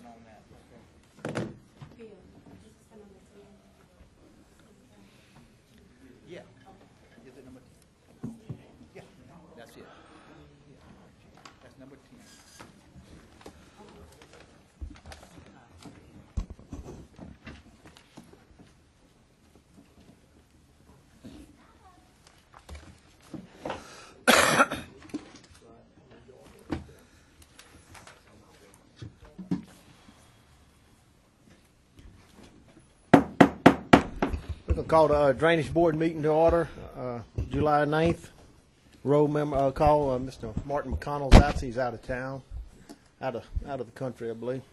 on that. Yeah. Is it number 10? Yeah, that's it. Yeah. That's number 10. We're going to call the Drainage Board meeting to order, July 9th. Roll member call Mr. Martin McConnell's out. He's out of town, out of the country, I believe.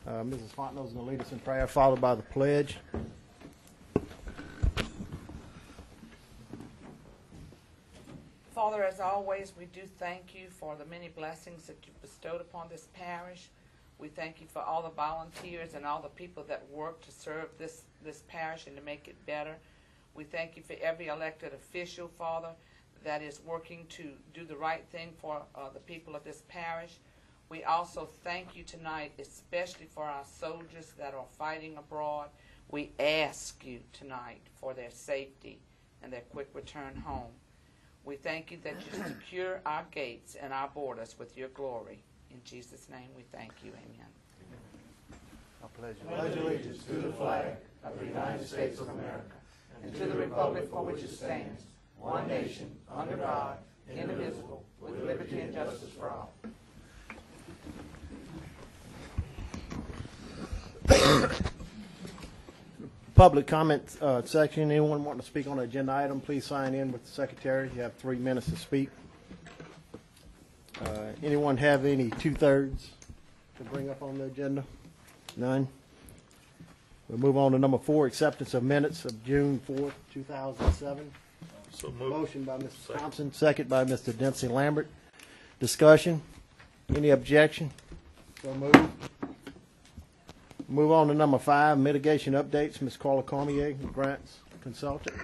Mrs. Fontenot is going to lead us in prayer, followed by the pledge. Father, as always, we do thank you for the many blessings that you've bestowed upon this parish. We thank you for all the volunteers and all the people that work to serve this parish and to make it better. We thank you for every elected official, Father, that is working to do the right thing for the people of this parish. We also thank you tonight, especially for our soldiers that are fighting abroad. We ask you tonight for their safety and their quick return home. We thank you that you secure our gates and our borders with your glory. In Jesus' name we thank you. Amen. Our pledge. Pledge allegiance to the flag of the United States of America and to the republic for which it stands, one nation, under God, indivisible, with liberty and justice for all. Public comment section. Anyone wanting to speak on an agenda item, please sign in with the secretary. You have 3 minutes to speak. Anyone have any 2/3 to bring up on the agenda? None. We'll move on to number 4, acceptance of minutes of June 4th, 2007. So moved. Motion by Mr. Thompson, second by Mr. Dempsey Lambert. Discussion? Any objection? So moved. Move on to number 5, mitigation updates. Ms. Carla Cormier, grants consultant.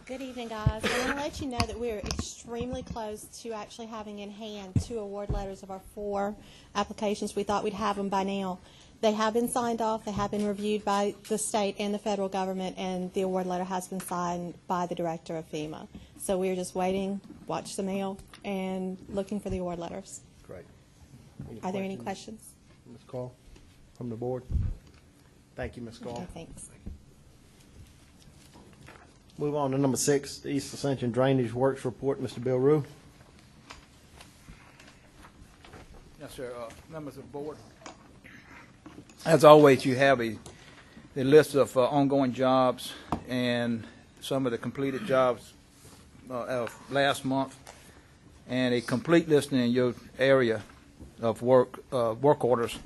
Good evening, guys. I want to let you know that we're extremely close to actually having in hand 2 award letters of our 4 applications. We thought we'd have them by now. They have been signed off. They have been reviewed by the state and the federal government, and the award letter has been signed by the director of FEMA. So we're just waiting, watch the mail, and looking for the award letters. Great. Are there any questions? Ms. Call from the board? Thank you, Ms. Call. Okay, thanks. Move on to number 6, the East Ascension Drainage Works Report. Mr. Bill Rue. Yes, sir. Members of the board. As always, you have a list of ongoing jobs and some of the completed jobs of last month, and a complete listing in your area of work orders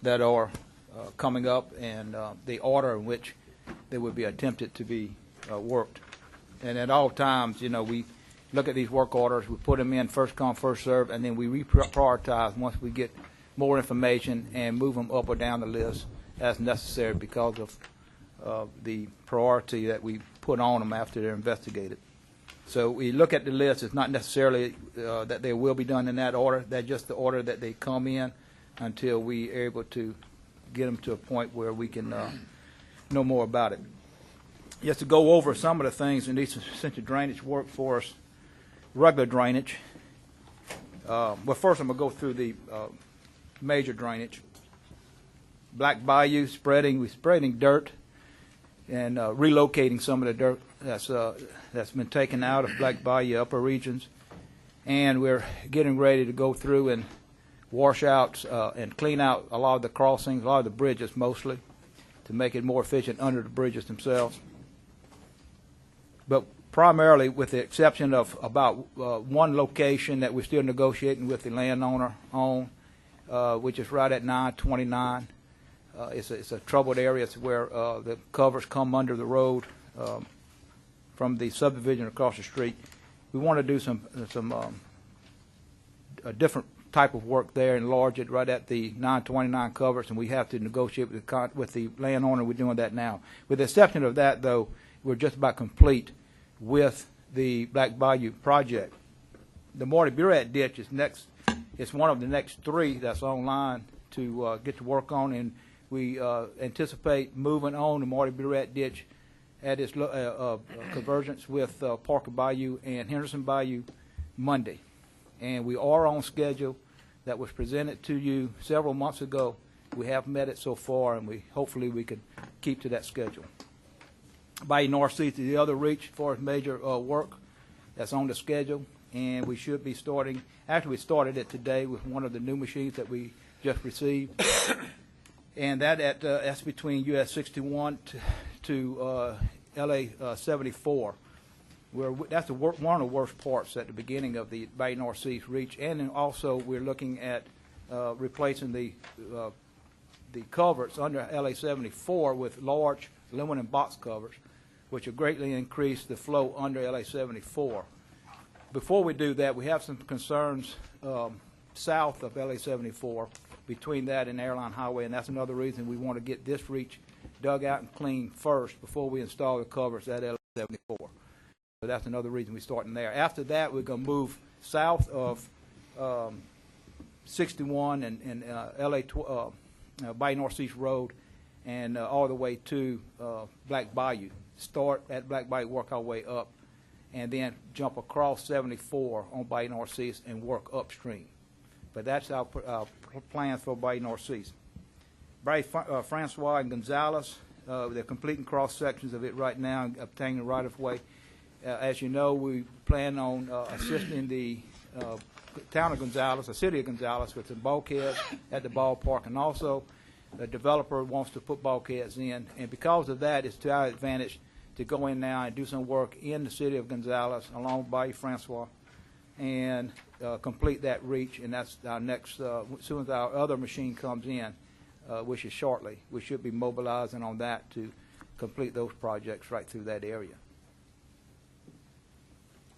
that are coming up, and the order in which they would be attempted to be worked. And at all times, you know, we look at these work orders, we put them in first come, first serve, and then we reprioritize once we get more information and move them up or down the list as necessary because of the priority that we put on them after they're investigated. So we look at the list. It's not necessarily that they will be done in that order. That's just the order that they come in until we are able to get them to a point where we can know more about it. Just to go over some of the things in these essential drainage work for us, regular drainage. Well, first I'm going to go through the major drainage. Black Bayou we're spreading dirt and relocating some of the dirt that's been taken out of Black Bayou upper regions, and we're getting ready to go through and wash out and clean out a lot of the crossings, a lot of the bridges mostly, to make it more efficient under the bridges themselves. But primarily, with the exception of about one location that we're still negotiating with the landowner on, which is right at 929. It's a troubled area. It's where the covers come under the road from the subdivision across the street. We want to do a different type of work there, enlarge it right at the 929 covers, and we have to negotiate with the landowner. We're doing that now. With the exception of that, though, we're just about complete with the Black Bayou project. The Marty Burett ditch is next. It's one of the next 3 that's online to get to work on, and we anticipate moving on the Marty Burrett ditch at its convergence with Parker Bayou and Henderson Bayou Monday. And we are on schedule that was presented to you several months ago. We have met it so far, and hopefully we can keep to that schedule. Bayou North Sea is the other reach for major work that's on the schedule, and we should be starting. Actually, we started it today with one of the new machines that we just received, and that's between US 61 to LA 74. That's one of the worst parts at the beginning of the Bayou North Sea reach, and then also we're looking at replacing the culverts under LA 74 with large aluminum box covers, which will greatly increase the flow under LA 74. Before we do that, we have some concerns south of LA 74 between that and Airline Highway, and that's another reason we want to get this reach dug out and cleaned first before we install the covers at LA 74. So that's another reason we're starting there. After that, we're going to move south of 61 and Bayou North East Road and all the way to Black Bayou. Start at Black Bayou, work our way up, and then jump across 74 on Bayou North East and work upstream. But that's our plans for Bayou North East. Bayou Francois and Gonzales, they're completing cross sections of it right now and obtaining the right of way. As you know, we plan on assisting the town of Gonzales, the city of Gonzales, with some bulkheads at the ballpark, and also the developer wants to put bulkheads in, and because of that, it's to our advantage to go in now and do some work in the city of Gonzales along Bayou Francois and complete that reach, and that's our next, as soon as our other machine comes in, which is shortly, we should be mobilizing on that to complete those projects right through that area.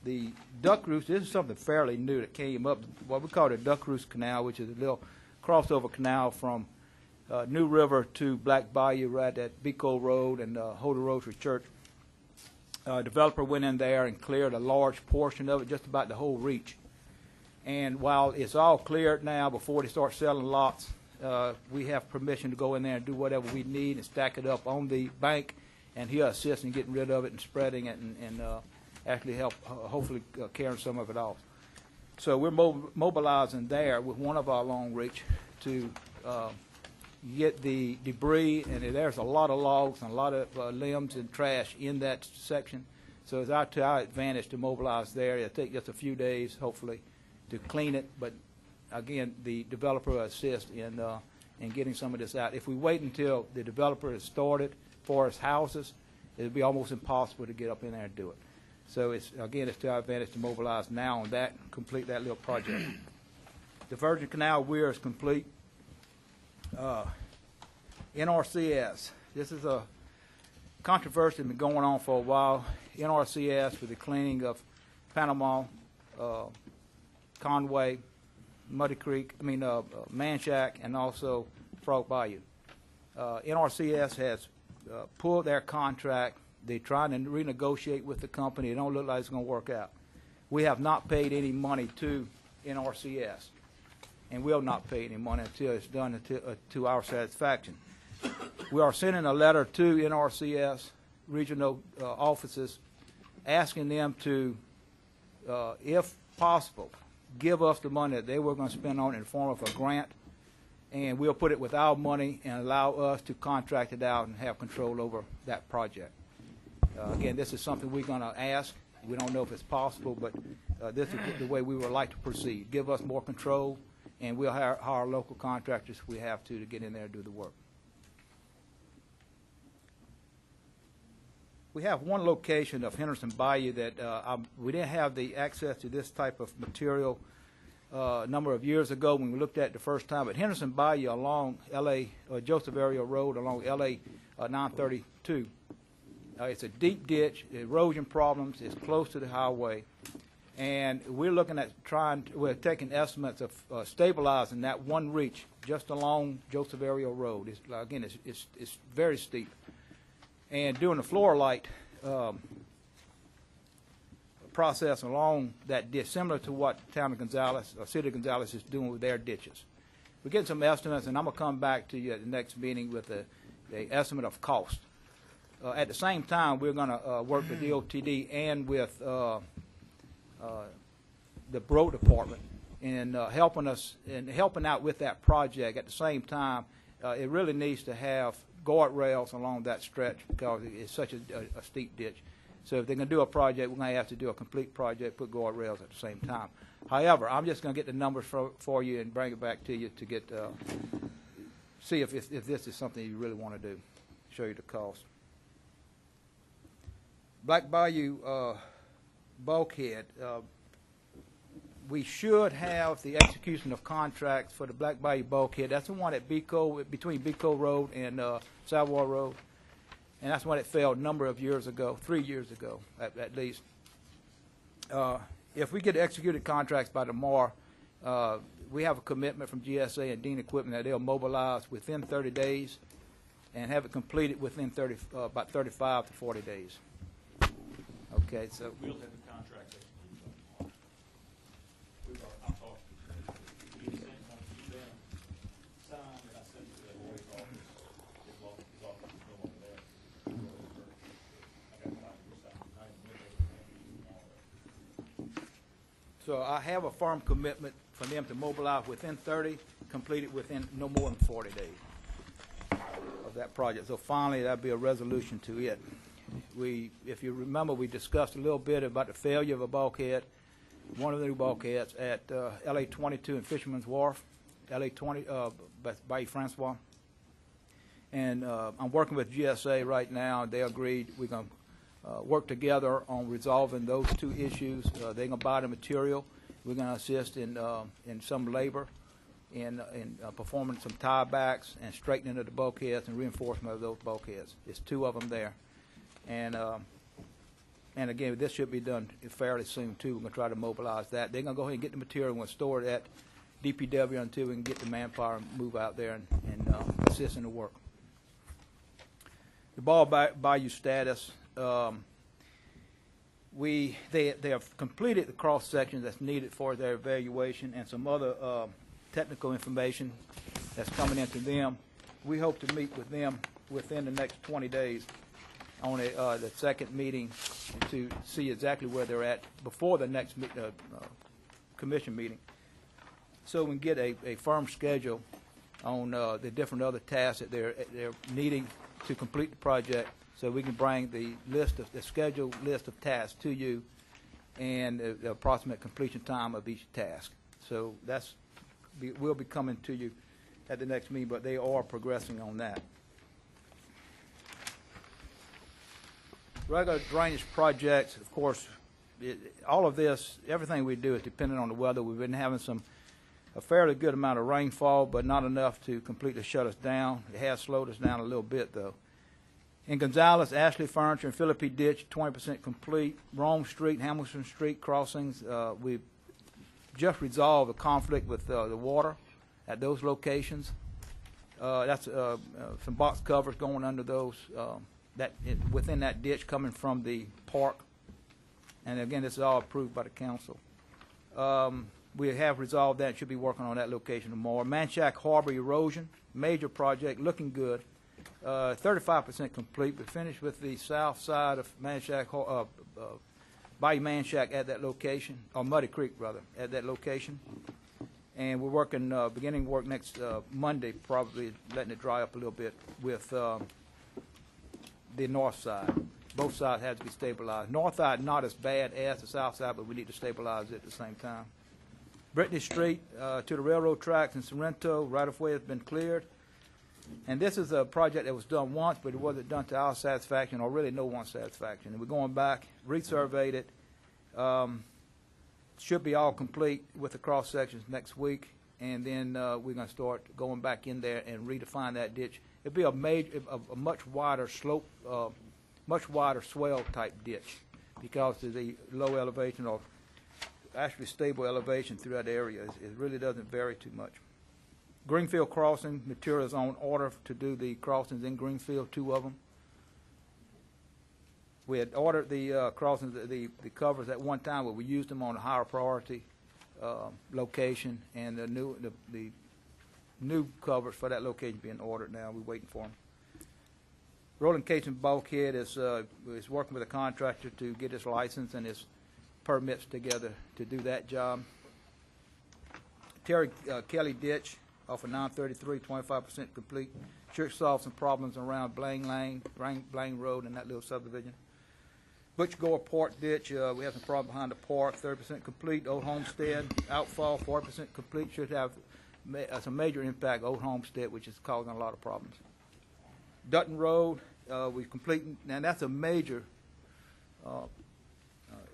The Duck Roost, this is something fairly new that came up, what we call the Duck Roost Canal, which is a little crossover canal from New River to Black Bayou right at Bico Road and Holy Rosary Church. Developer went in there and cleared a large portion of it, just about the whole reach. And while it's all cleared now, before they start selling lots, we have permission to go in there and do whatever we need and stack it up on the bank, and he'll assist in getting rid of it and spreading it and actually help hopefully carrying some of it off. So we're mobilizing there with one of our long reach to get the debris, and there's a lot of logs and a lot of limbs and trash in that section. So it's to our advantage to mobilize there. It'll take just a few days, hopefully, to clean it. But again, the developer will assist in getting some of this out. If we wait until the developer has started for his houses, it'll be almost impossible to get up in there and do it. So it's to our advantage to mobilize now on that, complete that little project. The Virgin Canal Weir is complete. NRCS, this is a controversy that's been going on for a while. NRCS for the cleaning of Panama, Conway, Manchac, and also Frog Bayou. NRCS has pulled their contract. They're trying to renegotiate with the company. It don't look like it's going to work out. We have not paid any money to NRCS, and will not pay any money until it's done to our satisfaction. We are sending a letter to NRCS regional offices asking them to, if possible, give us the money that they were going to spend on it in the form of a grant, and we'll put it with our money and allow us to contract it out and have control over that project. Again, this is something we're going to ask. We don't know if it's possible, but this is the way we would like to proceed. Give us more control, and we'll hire local contractors if we have to get in there and do the work. We have one location of Henderson Bayou that we didn't have the access to this type of material a number of years ago when we looked at it the first time. But Henderson Bayou along L.A. Joseph Area Road along L.A. 932. It's a deep ditch, erosion problems, it's close to the highway, and we're looking at we're taking estimates of stabilizing that one reach just along Joseph Area Road. It's very steep. And doing the floor light process along that ditch, similar to what town of Gonzales, or city of Gonzales is doing with their ditches. we're getting some estimates, and I'm gonna come back to you at the next meeting with the estimate of cost. At the same time, we're gonna work with DOTD and with the road department in helping out with that project. At the same time, it really needs to have guardrails along that stretch because it's such a steep ditch. So if they're going to do a project, we're going to have to do a complete project, put guardrails at the same time. However, I'm just going to get the numbers for you and bring it back to you to get see if this is something you really want to do, show you the cost. Black Bayou bulkhead. We should have the execution of contracts for the Black Bayou bulkhead. That's the one at between Beco Road and Savoy Road. And that's when it failed a number of years ago, 3 years ago at least. If we get executed contracts by tomorrow, we have a commitment from GSA and Dean Equipment that they'll mobilize within 30 days and have it completed within about 35 to 40 days. Okay, so. We'll have the contract executed tomorrow. I'll talk to you. He sent one to them, signed, and I sent it to the lawyer's office. His office is no longer there. I got a copy of signed. I went over. So I have a firm commitment for them to mobilize within 30, complete it within no more than 40 days of that project. So finally, that'll be a resolution to it. If you remember, we discussed a little bit about the failure of a bulkhead, one of the new bulkheads at LA 22 and Fisherman's Wharf, LA 20, Bayou Francois. And I'm working with GSA right now. They agreed we're going to work together on resolving those two issues. They're going to buy the material. We're going to assist in some labor, in performing some tiebacks and straightening of the bulkheads and reinforcement of those bulkheads. There's two of them there. And again, this should be done fairly soon, too. We're going to try to mobilize that. They're going to go ahead and get the material. We're going to store it at DPW until we can get the manpower and move out there and assist in the work. The Ball Bayou status, they have completed the cross sections that's needed for their evaluation and some other technical information that's coming into them. We hope to meet with them within the next 20 days on the second meeting to see exactly where they're at before the next commission meeting, so we can get a firm schedule on the different other tasks that they're needing to complete the project, so we can bring the scheduled list of tasks to you and the approximate completion time of each task. So we'll be coming to you at the next meeting, but they are progressing on that. Regular drainage projects, of course, all of this, everything we do is dependent on the weather. We've been having a fairly good amount of rainfall, but not enough to completely shut us down. It has slowed us down a little bit, though. In Gonzales, Ashley Furniture and Philippi Ditch, 20% complete. Rome Street, Hamilton Street crossings, we've just resolved a conflict with the water at those locations. That's some box covers going under those. Within that ditch coming from the park. And again, this is all approved by the council. We have resolved that, should be working on that location tomorrow. Manchac Harbor erosion, major project, looking good. 35% complete. We finished with the south side of Manchac, Bayou Manchac at that location, or Muddy Creek rather, at that location. And we're working, beginning work next Monday, probably letting it dry up a little bit with the north side. Both sides have to be stabilized. North side not as bad as the south side, but we need to stabilize it at the same time. Brittany Street to the railroad tracks in Sorrento, right-of-way has been cleared. And this is a project that was done once, but it wasn't done to our satisfaction, or really no one's satisfaction. And we're going back, resurveyed it. Should be all complete with the cross sections next week, and then we're going to start going back in there and redefine that ditch. It'd be a much wider slope, much wider swell type ditch, because of the low elevation, or actually stable elevation through that area. It really doesn't vary too much. Greenfield crossing, materials on order to do the crossings in Greenfield, 2 of them. We had ordered the crossings, the covers at one time, but we used them on a higher priority location, and the new covers for that location being ordered now. We're waiting for them. Rolling Casing Bulkhead is working with a contractor to get his license and his permits together to do that job. Terry Kelly Ditch off of 933, 25% complete. Should solve some problems around Blaine Road and that little subdivision. Butch Gore Park Ditch, we have some problem behind the park, 30% complete. Old Homestead outfall, 40% complete. Should have some major impact. Old Homestead, which is causing a lot of problems. Dutton Road, we're completing, and that's a major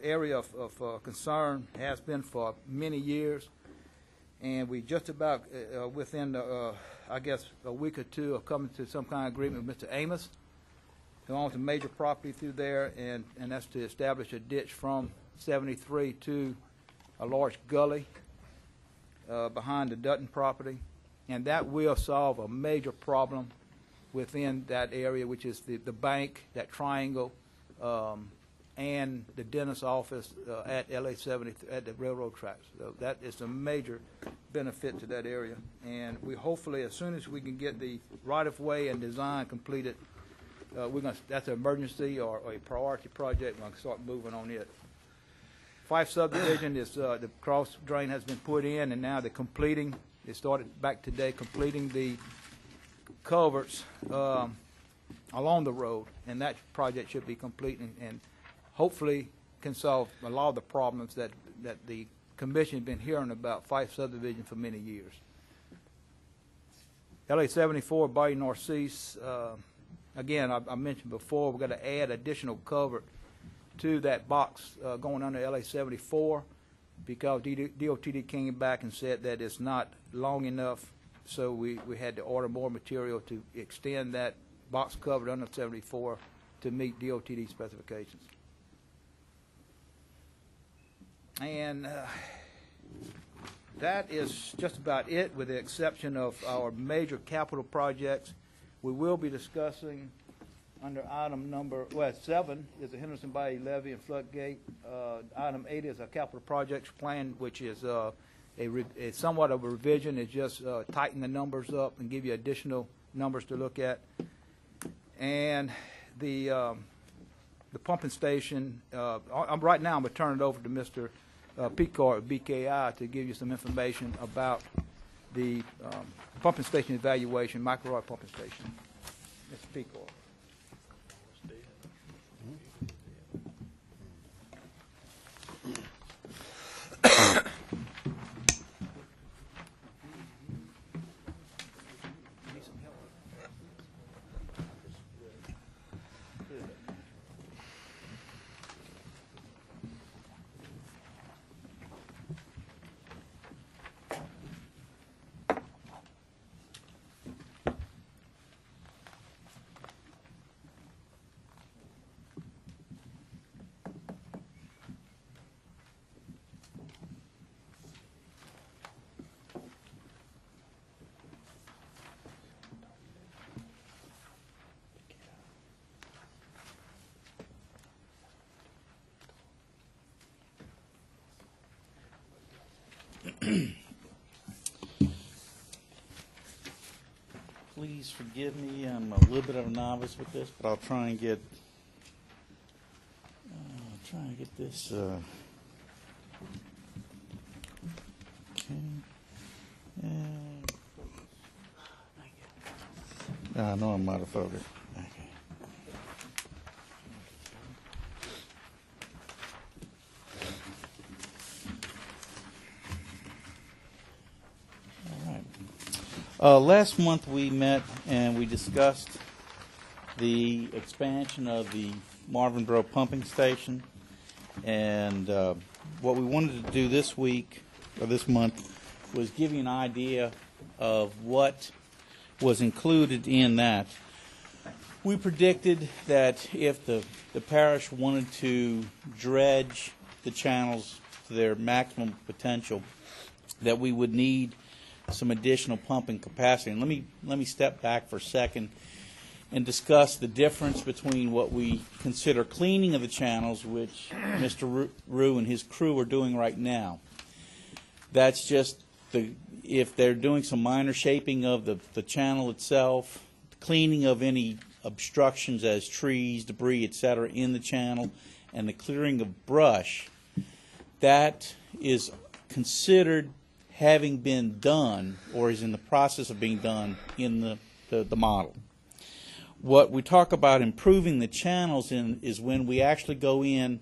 area of concern, has been for many years. And we just about, within, I guess, a week or two of coming to some kind of agreement with Mr. Amos, who owns a major property through there, and that's to establish a ditch from 73 to a large gully behind the Dutton property. And that will solve a major problem within that area, which is the bank, that triangle, and the dentist's office at LA 70 at the railroad tracks. So that is a major benefit to that area. And we hopefully, as soon as we can get the right-of-way and design completed, that's an emergency or a priority project. We're going to start moving on it. Fife subdivision is the cross drain has been put in, and now they're completing. They started back today completing the culverts along the road, and that project should be complete and hopefully can solve a lot of the problems that the commission has been hearing about Fife subdivision for many years. LA 74 Bayou Northeast, again, I mentioned before, we're going to add additional culvert to that box going under LA 74 because DOTD came back and said that it's not long enough, so we had to order more material to extend that box covered under 74 to meet DOTD specifications. And that is just about it, with the exception of our major capital projects. We will be discussing under item number, 7 is the Henderson Bayou Levee and Floodgate. Item 8 is a capital projects plan, which is it's somewhat of a revision. It's just tighten the numbers up and give you additional numbers to look at. And the pumping station, right now I'm going to turn it over to Mr. Picard of BKI to give you some information about the pumping station evaluation, micro pumping station. Mr. Picard. Please forgive me, I'm a little bit of a novice with this, but I'll try and get this. Okay. I know I'm out of focus. Okay. Last month we met and we discussed the expansion of the Marvinboro pumping station, and what we wanted to do this week or this month was give you an idea of what was included in that. We predicted that if the parish wanted to dredge the channels to their maximum potential, that we would need some additional pumping capacity. And let me step back for a second and discuss the difference between what we consider cleaning of the channels, which Mr. Rue and his crew are doing right now. That's just if they're doing some minor shaping of the channel itself, cleaning of any obstructions as trees, debris, etc. in the channel, and the clearing of brush, that is considered having been done or is in the process of being done in the model. What we talk about improving the channels in is when we actually go in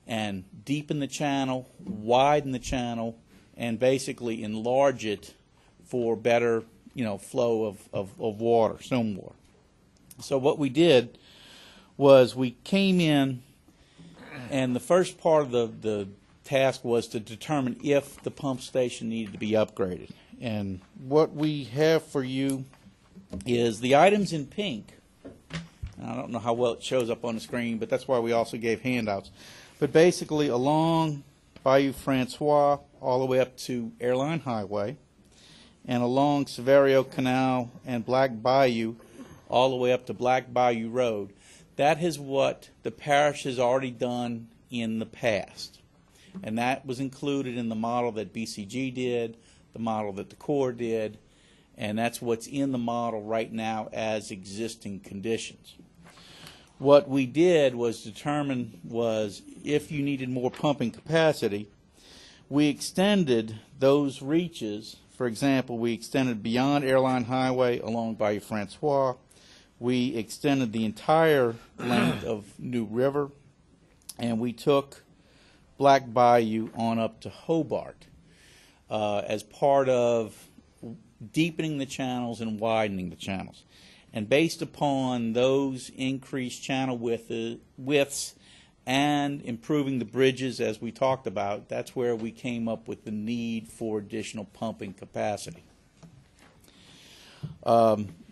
and deepen the channel, widen the channel, and basically enlarge it for better, flow of water, stormwater. So what we did was we came in, and the first part of the task was to determine if the pump station needed to be upgraded. And what we have for you is the items in pink. I don't know how well it shows up on the screen, but that's why we also gave handouts. But basically along Bayou Francois all the way up to Airline Highway, and along Severio Canal and Black Bayou all the way up to Black Bayou Road. That is what the parish has already done in the past. And that was included in the model that BCG did, the model that the Corps did, and that's what's in the model right now as existing conditions. What we did was determine was if you needed more pumping capacity, we extended those reaches. For example, we extended beyond Airline Highway along Bayou Francois. We extended the entire length of New River, and we took Black Bayou on up to Hobart as part of deepening the channels and widening the channels. And based upon those increased channel widths and improving the bridges, as we talked about, that's where we came up with the need for additional pumping capacity.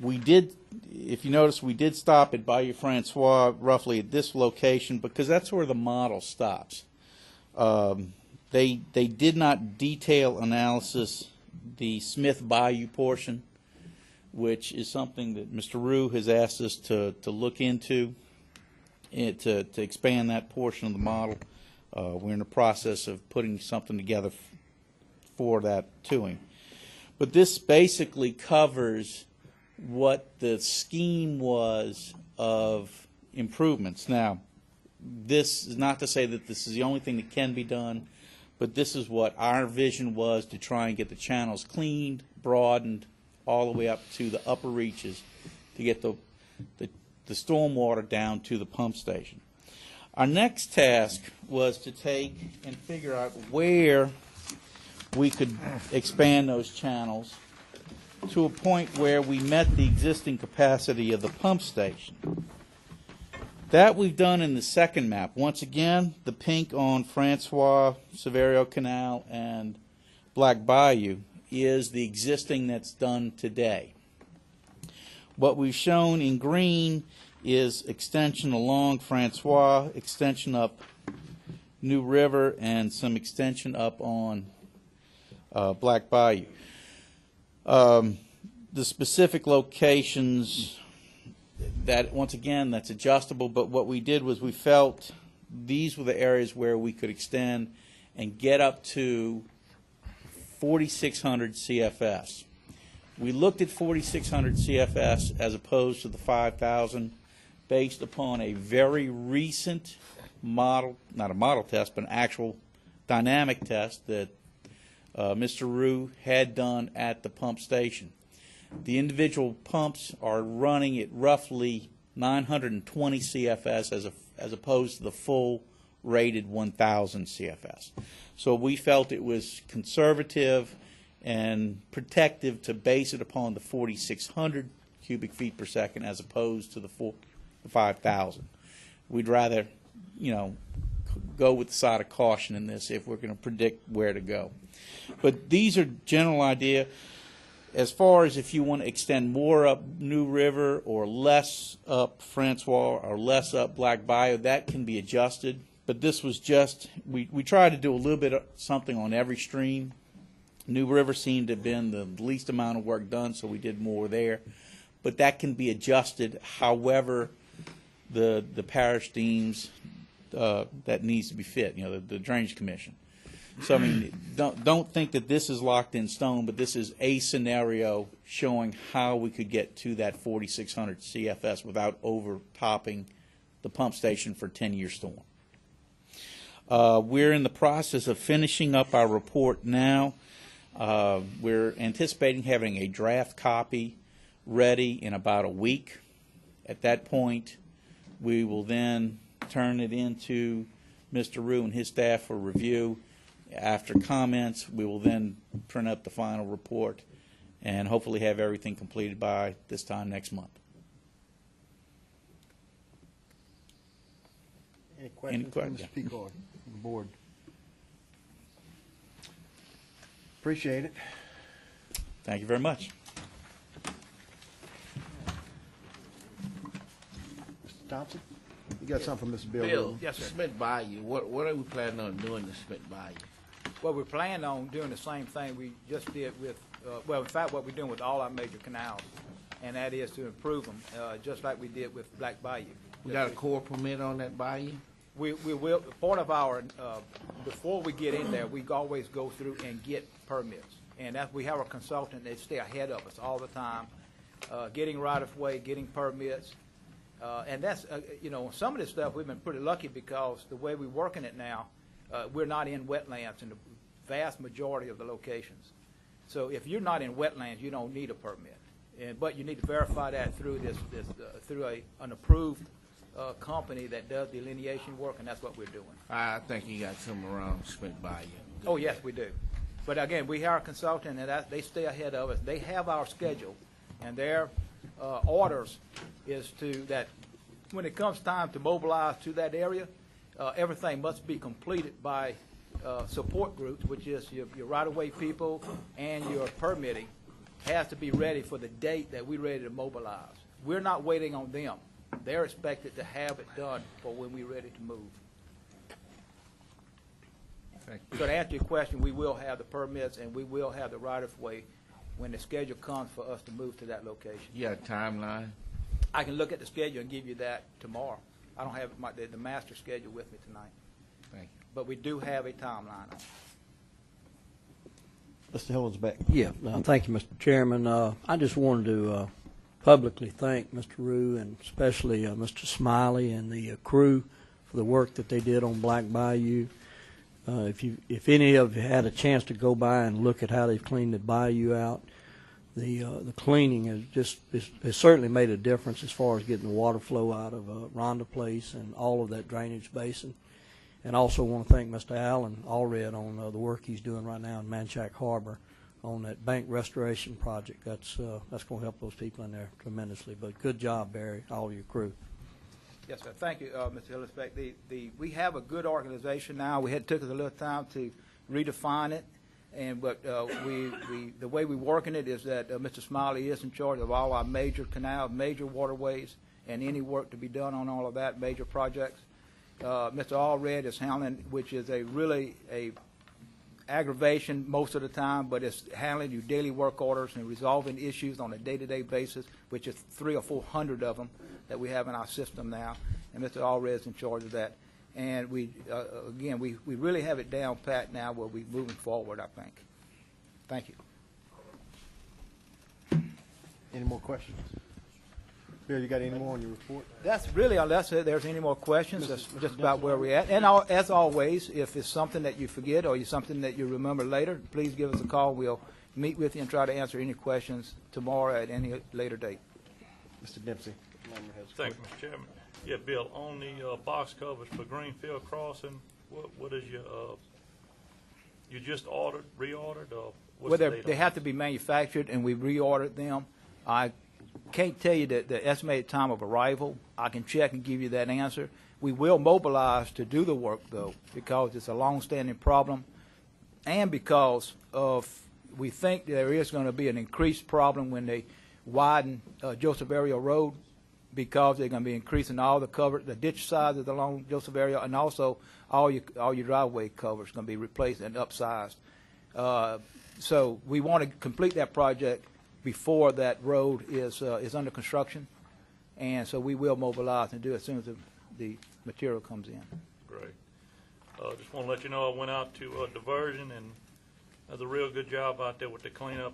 We did, if you notice, we did stop at Bayou Francois roughly at this location because that's where the model stops. They did not detail analysis the Smith Bayou portion, which is something that Mr. Rue has asked us to look into and to expand that portion of the model. We're in the process of putting something together for that to him. But this basically covers what the scheme was of improvements. Now, this is not to say that this is the only thing that can be done, but this is what our vision was to try and get the channels cleaned, broadened, all the way up to the upper reaches to get the stormwater down to the pump station. Our next task was to take and figure out where we could expand those channels to a point where we met the existing capacity of the pump station. That we've done in the second map. Once again, the pink on Francois, Severio Canal, and Black Bayou is the existing that's done today. What we've shown in green is extension along Francois, extension up New River, and some extension up on Black Bayou. The specific locations, that once again, that's adjustable, but what we did was we felt these were the areas where we could extend and get up to 4,600 CFS. We looked at 4,600 CFS as opposed to the 5,000 based upon a very recent model, not a model test, but an actual dynamic test that Mr. Rue had done at the pump station. The individual pumps are running at roughly 920 CFS as opposed to the full rated 1,000 CFS. So we felt it was conservative and protective to base it upon the 4,600 cubic feet per second as opposed to the 5,000. We'd rather, go with the side of caution in this if we're going to predict where to go. But these are general idea. As far as if you want to extend more up New River or less up Francois or less up Black Bayou, that can be adjusted. But this was just, we tried to do a little bit of something on every stream. New River seemed to have been the least amount of work done, so we did more there. But that can be adjusted however the parish deems that needs to be fit, the Drainage Commission. So I mean, don't think that this is locked in stone, but this is a scenario showing how we could get to that 4,600 CFS without overtopping the pump station for 10-year storm. We're in the process of finishing up our report now. We're anticipating having a draft copy ready in about a week. At that point, we will then turn it into Mr. Rue and his staff for review. After comments, we will then print up the final report and hopefully have everything completed by this time next month. Any questions from the speaker or the board? Appreciate it. Thank you very much. Mr. Thompson? You got something from Mr. Bill? Bill, Yes, sir. Smith Bayou, what are we planning on doing to Smith Bayou? Well, we're planning on doing the same thing we just did with, well, in fact, what we're doing with all our major canals, and that is to improve them, just like we did with Black Bayou. We got a Corps permit on that bayou? We will, part of our, before we get in there, we always go through and get permits. And that, we have a consultant that stay ahead of us all the time, getting right-of-way, getting permits. And that's, you know, some of this stuff we've been pretty lucky because the way we're working it now, we're not in wetlands in the vast majority of the locations. So if you're not in wetlands, you don't need a permit. But you need to verify that through through an approved company that does delineation work, and that's what we're doing. I think you got some around Smith Bayou. Oh, yes, we do. But again, we hire a consultant, and they stay ahead of us. They have our schedule, and their orders is to that when it comes time to mobilize to that area, everything must be completed by support groups, which is your right-of-way people and your permitting has to be ready for the date that we're ready to mobilize. We're not waiting on them. They're expected to have it done for when we're ready to move. Thank So to answer your question, we will have the permits and we will have the right-of-way when the schedule comes for us to move to that location. You got a timeline? I can look at the schedule and give you that tomorrow. I don't have the master schedule with me tonight, Thank you. but we do have a timeline on it. Mr. Hillensbeck. Yeah, thank you, Mr. Chairman. I just wanted to publicly thank Mr. Rue and especially Mr. Smiley and the crew for the work that they did on Black Bayou. If any of you had a chance to go by and look at how they've cleaned the bayou out, the cleaning has certainly made a difference as far as getting the water flow out of Rhonda Place and all of that drainage basin. And also want to thank Mr. Allen Allred on the work he's doing right now in Manchac Harbor on that bank restoration project. That's going to help those people in there tremendously. But good job, Barry, all of your crew. Yes, sir. Thank you, Mr. Hillensbeck. We have a good organization now. We took us a little time to redefine it, but the way we're working it is that Mr. Smiley is in charge of all our major canals, major waterways, and any work to be done on all of that, major projects. Mr. Allred is handling, which is really a aggravation most of the time, but it's handling your daily work orders and resolving issues on a day-to-day basis, which is 300 or 400 of them that we have in our system now, and Mr. Allred is in charge of that. And we really have it down pat now where we're moving forward, I think. Thank you. Any more questions? Bill, you got any more on your report? That's really, unless there's any more questions, that's just about where we're at. And as always, if it's something that you forget or something that you remember later, please give us a call. We'll meet with you and try to answer any questions tomorrow at any later date. Mr. Dempsey. Thank you, Mr. Chairman. Yeah, Bill, on the box covers for Greenfield Crossing, what is your, you just reordered, or what's Well, the date they on have to be manufactured, and we reordered them. I can't tell you the estimated time of arrival. I can check and give you that answer. We will mobilize to do the work, though, because it's a long-standing problem, and because we think there is going to be an increased problem when they widen Joseph Area Road, because they're going to be increasing all the ditch sizes along Joseph Area, and also all your driveway covers going to be replaced and upsized. So we want to complete that project before that road is under construction, and so we will mobilize and do it as soon as the material comes in. Great. Just want to let you know I went out to diversion and does a real good job out there with the cleanup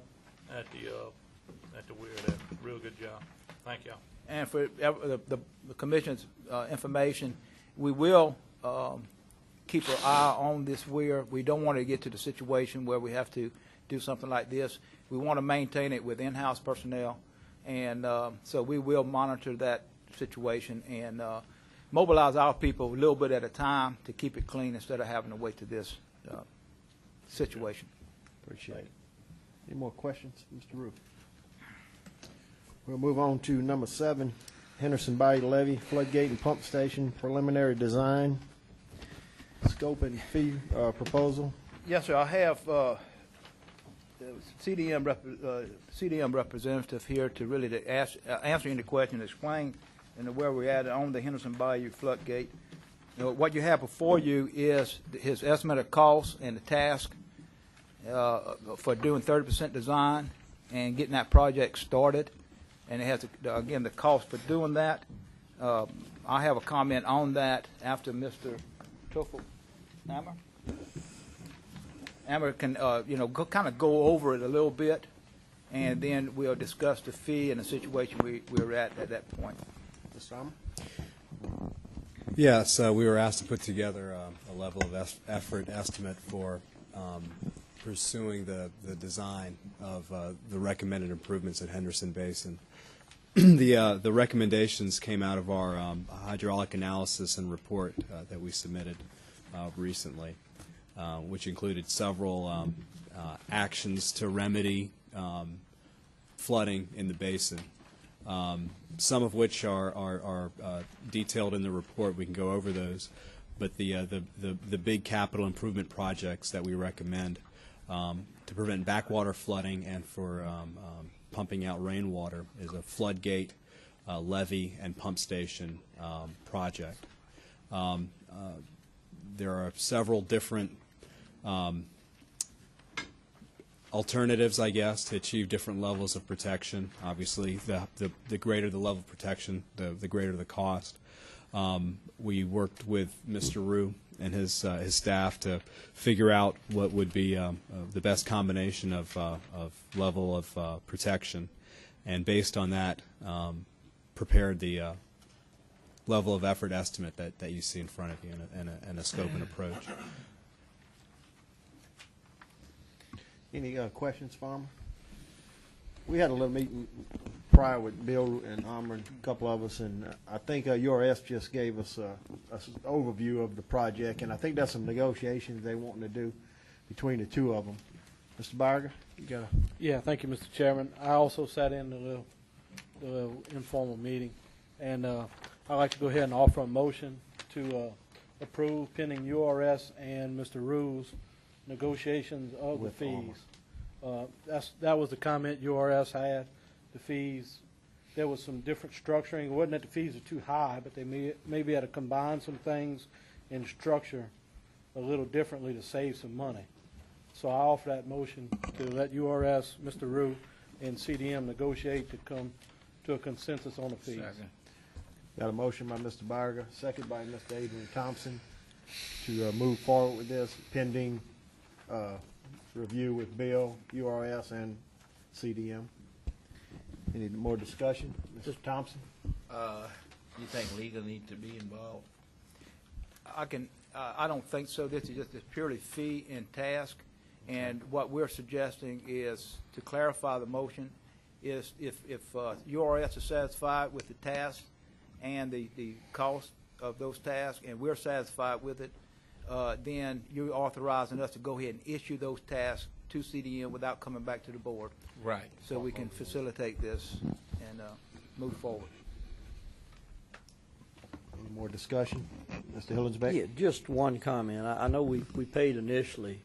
at the weir there. Real good job. Thank y'all. And for the commission's information, we will keep our eye on this weir. We don't want to get to the situation where we have to do something like this. We want to maintain it with in-house personnel, and so we will monitor that situation and mobilize our people a little bit at a time to keep it clean instead of having to wait to this situation. Appreciate it. Any more questions, Mr. Rue? We'll move on to number 7, Henderson Bayou Levee Floodgate and Pump Station Preliminary Design, Scope and Fee Proposal. Yes, sir. I have the CDM representative here to really answer any question, explain where we're at on the Henderson Bayou Floodgate. What you have before you is his estimate of cost and the task for doing 30% design and getting that project started. And it has, again, the cost for doing that. I have a comment on that after Mr. Ammer. Amber can, kind of go over it a little bit, and then we'll discuss the fee and the situation we're at that point. Mr. Ammer? Yes, we were asked to put together a level of effort estimate for pursuing the design of the recommended improvements at Henderson Basin. The recommendations came out of our hydraulic analysis and report that we submitted recently, which included several actions to remedy flooding in the basin, some of which are detailed in the report. We can go over those, but the big capital improvement projects that we recommend to prevent backwater flooding and for pumping out rainwater is a floodgate, levee, and pump station project. There are several different alternatives, I guess, to achieve different levels of protection. Obviously, the greater the level of protection, the greater the cost. We worked with Mr. Rue and his staff to figure out what would be the best combination of level of protection, and based on that, prepared the level of effort estimate that you see in front of you and a scope and approach. Any questions, Farmer? We had a little meeting prior with Bill and Amr and a couple of us, and I think URS just gave us an overview of the project, and I think that's some negotiations they wanting to do between the two of them. Mr. Barger, you got a... Yeah, thank you, Mr. Chairman. I also sat in the little informal meeting, and I'd like to go ahead and offer a motion to approve pending URS and Mr. Rue's negotiations of the fees. That was the comment URS had. The fees, there was some different structuring. It wasn't that the fees are too high, but they maybe had to combine some things and structure a little differently to save some money. So I offer that motion to let URS, Mr. Rue, and CDM negotiate to come to a consensus on the fees. Second. Got a motion by Mr. Barger, second by Mr. Adrian Thompson to move forward with this pending review with Bill, URS, and CDM. Any more discussion? Mr. Thompson? You think legal need to be involved? I don't think so. This is just purely fee and task, and what we're suggesting is to clarify the motion is if URS is satisfied with the task and the cost of those tasks, and we're satisfied with it, then you're authorizing us to go ahead and issue those tasks to CDM without coming back to the board. Right. So we can facilitate this and move forward. Any more discussion? Mr. Hillensbeck? Yeah, just one comment. I know we paid initially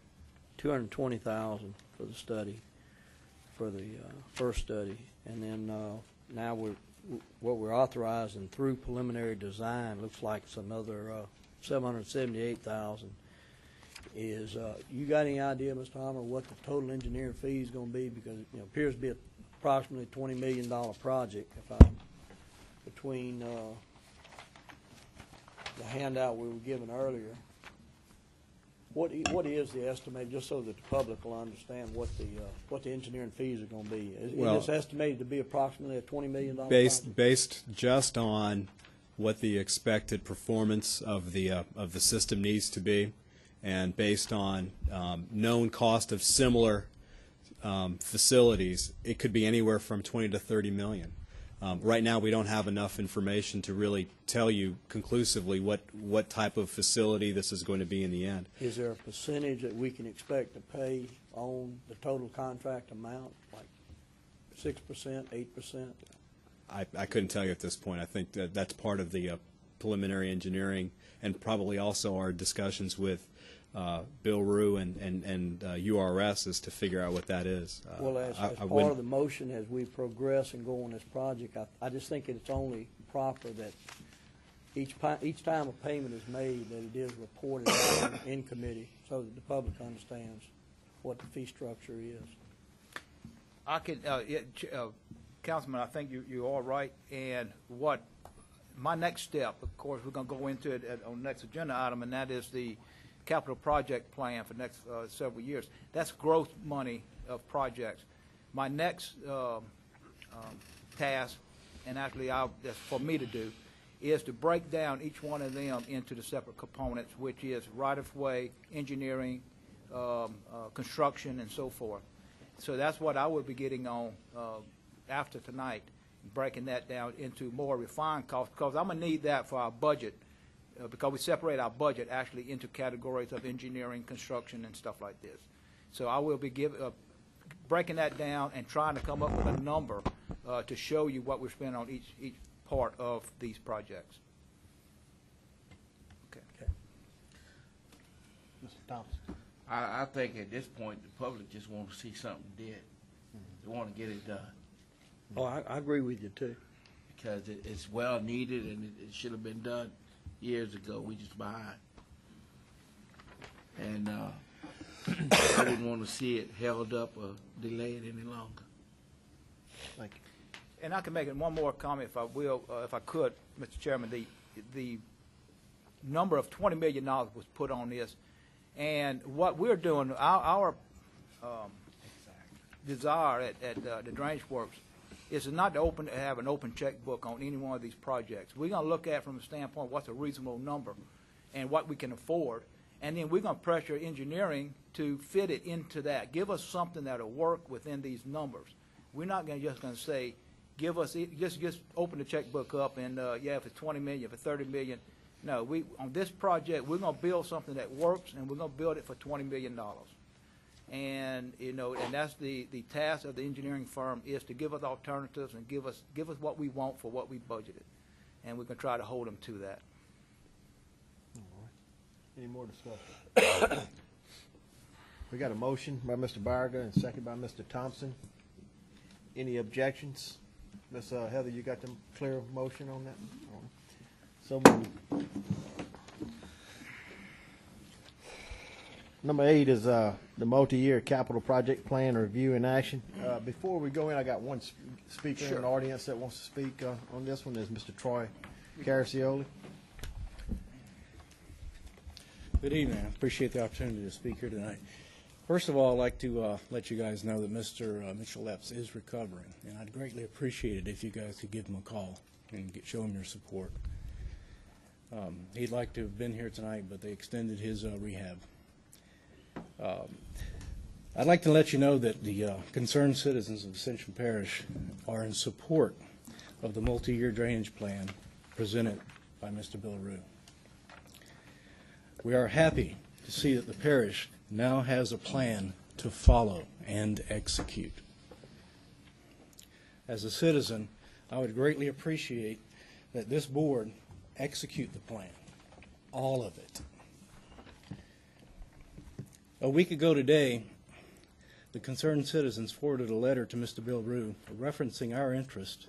$220,000 for the study, for the first study, and then now what we're authorizing through preliminary design looks like it's another $778,000. Is you got any idea, Mr. Homer, what the total engineering fee is going to be? Because it appears to be approximately $20 million project. If I'm between the handout we were given earlier What is the estimate, just so that the public will understand what the engineering fees are going to be? Is this estimated to be approximately a $20 million project? Based just on what the expected performance of the system needs to be, and based on known cost of similar facilities, it could be anywhere from 20 to 30 million. Right now, we don't have enough information to really tell you conclusively what type of facility this is going to be in the end. Is there a percentage that we can expect to pay on the total contract amount, like 6%, 8%? I couldn't tell you at this point. I think that's part of the preliminary engineering, and probably also our discussions with Bill Rue and URS is to figure out what that is. Well, as part of the motion, as we progress and go on this project, I just think it's only proper that each time a payment is made, that it is reported out in committee so that the public understands what the fee structure is. I can, Councilman, I think you're all right. And what my next step, of course, we're going to go into it on the next agenda item, and that is the capital project plan for the next several years. That's growth money of projects. My next task, and actually that's for me to do, is to break down each one of them into the separate components, which is right-of-way, engineering, construction, and so forth. So that's what I will be getting on after tonight, breaking that down into more refined costs, because I'm going to need that for our budget, because we separate our budget actually into categories of engineering, construction, and stuff like this. So I will be breaking that down and trying to come up with a number to show you what we're spending on each part of these projects. Okay. Mr. Thompson. I think at this point, the public just want to see something did. They want to get it done Oh, I agree with you, too. because it's well needed and it should have been done years ago. We just behind. And I didn't want to see it held up or delayed any longer. Thank you. And I can make it one more comment, if I could, Mr. Chairman. The number of $20 million was put on this, and what we're doing, our desire at the Drainage Works is not to have an open checkbook on any one of these projects. We're going to look at from the standpoint what's a reasonable number and what we can afford, and then we're going to pressure engineering to fit it into that. Give us something that'll work within these numbers. We're not just going to say, give us just open the checkbook up and yeah, if it's 20 million, if it's 30 million. No, on this project we're going to build something that works, and we're going to build it for $20 million. And and that's the task of the engineering firm, is to give us alternatives and give us what we want for what we budgeted, and we're going to try to hold them to that. All right. Any more discussion? We got a motion by Mr. Barger and second by Mr. Thompson. Any objections? Ms. Heather, you got the clear motion on that? So moved. Number 8 is the multi-year capital project plan review and action. Before we go in, I got one speaker in the audience that wants to speak on this one. Is Mr. Troy Carcioli. Good evening. I appreciate the opportunity to speak here tonight. First of all, I'd like to let you guys know that Mr. Mitchell Epps is recovering, and I'd greatly appreciate it if you guys could give him a call and show him your support. He'd like to have been here tonight, but they extended his rehab. I'd like to let you know that the concerned citizens of Ascension Parish are in support of the multi-year drainage plan presented by Mr. Bill Rue. We are happy to see that the parish now has a plan to follow and execute. As a citizen, I would greatly appreciate that this board execute the plan, all of it. A week ago today, the concerned citizens forwarded a letter to Mr. Bill Rue referencing our interest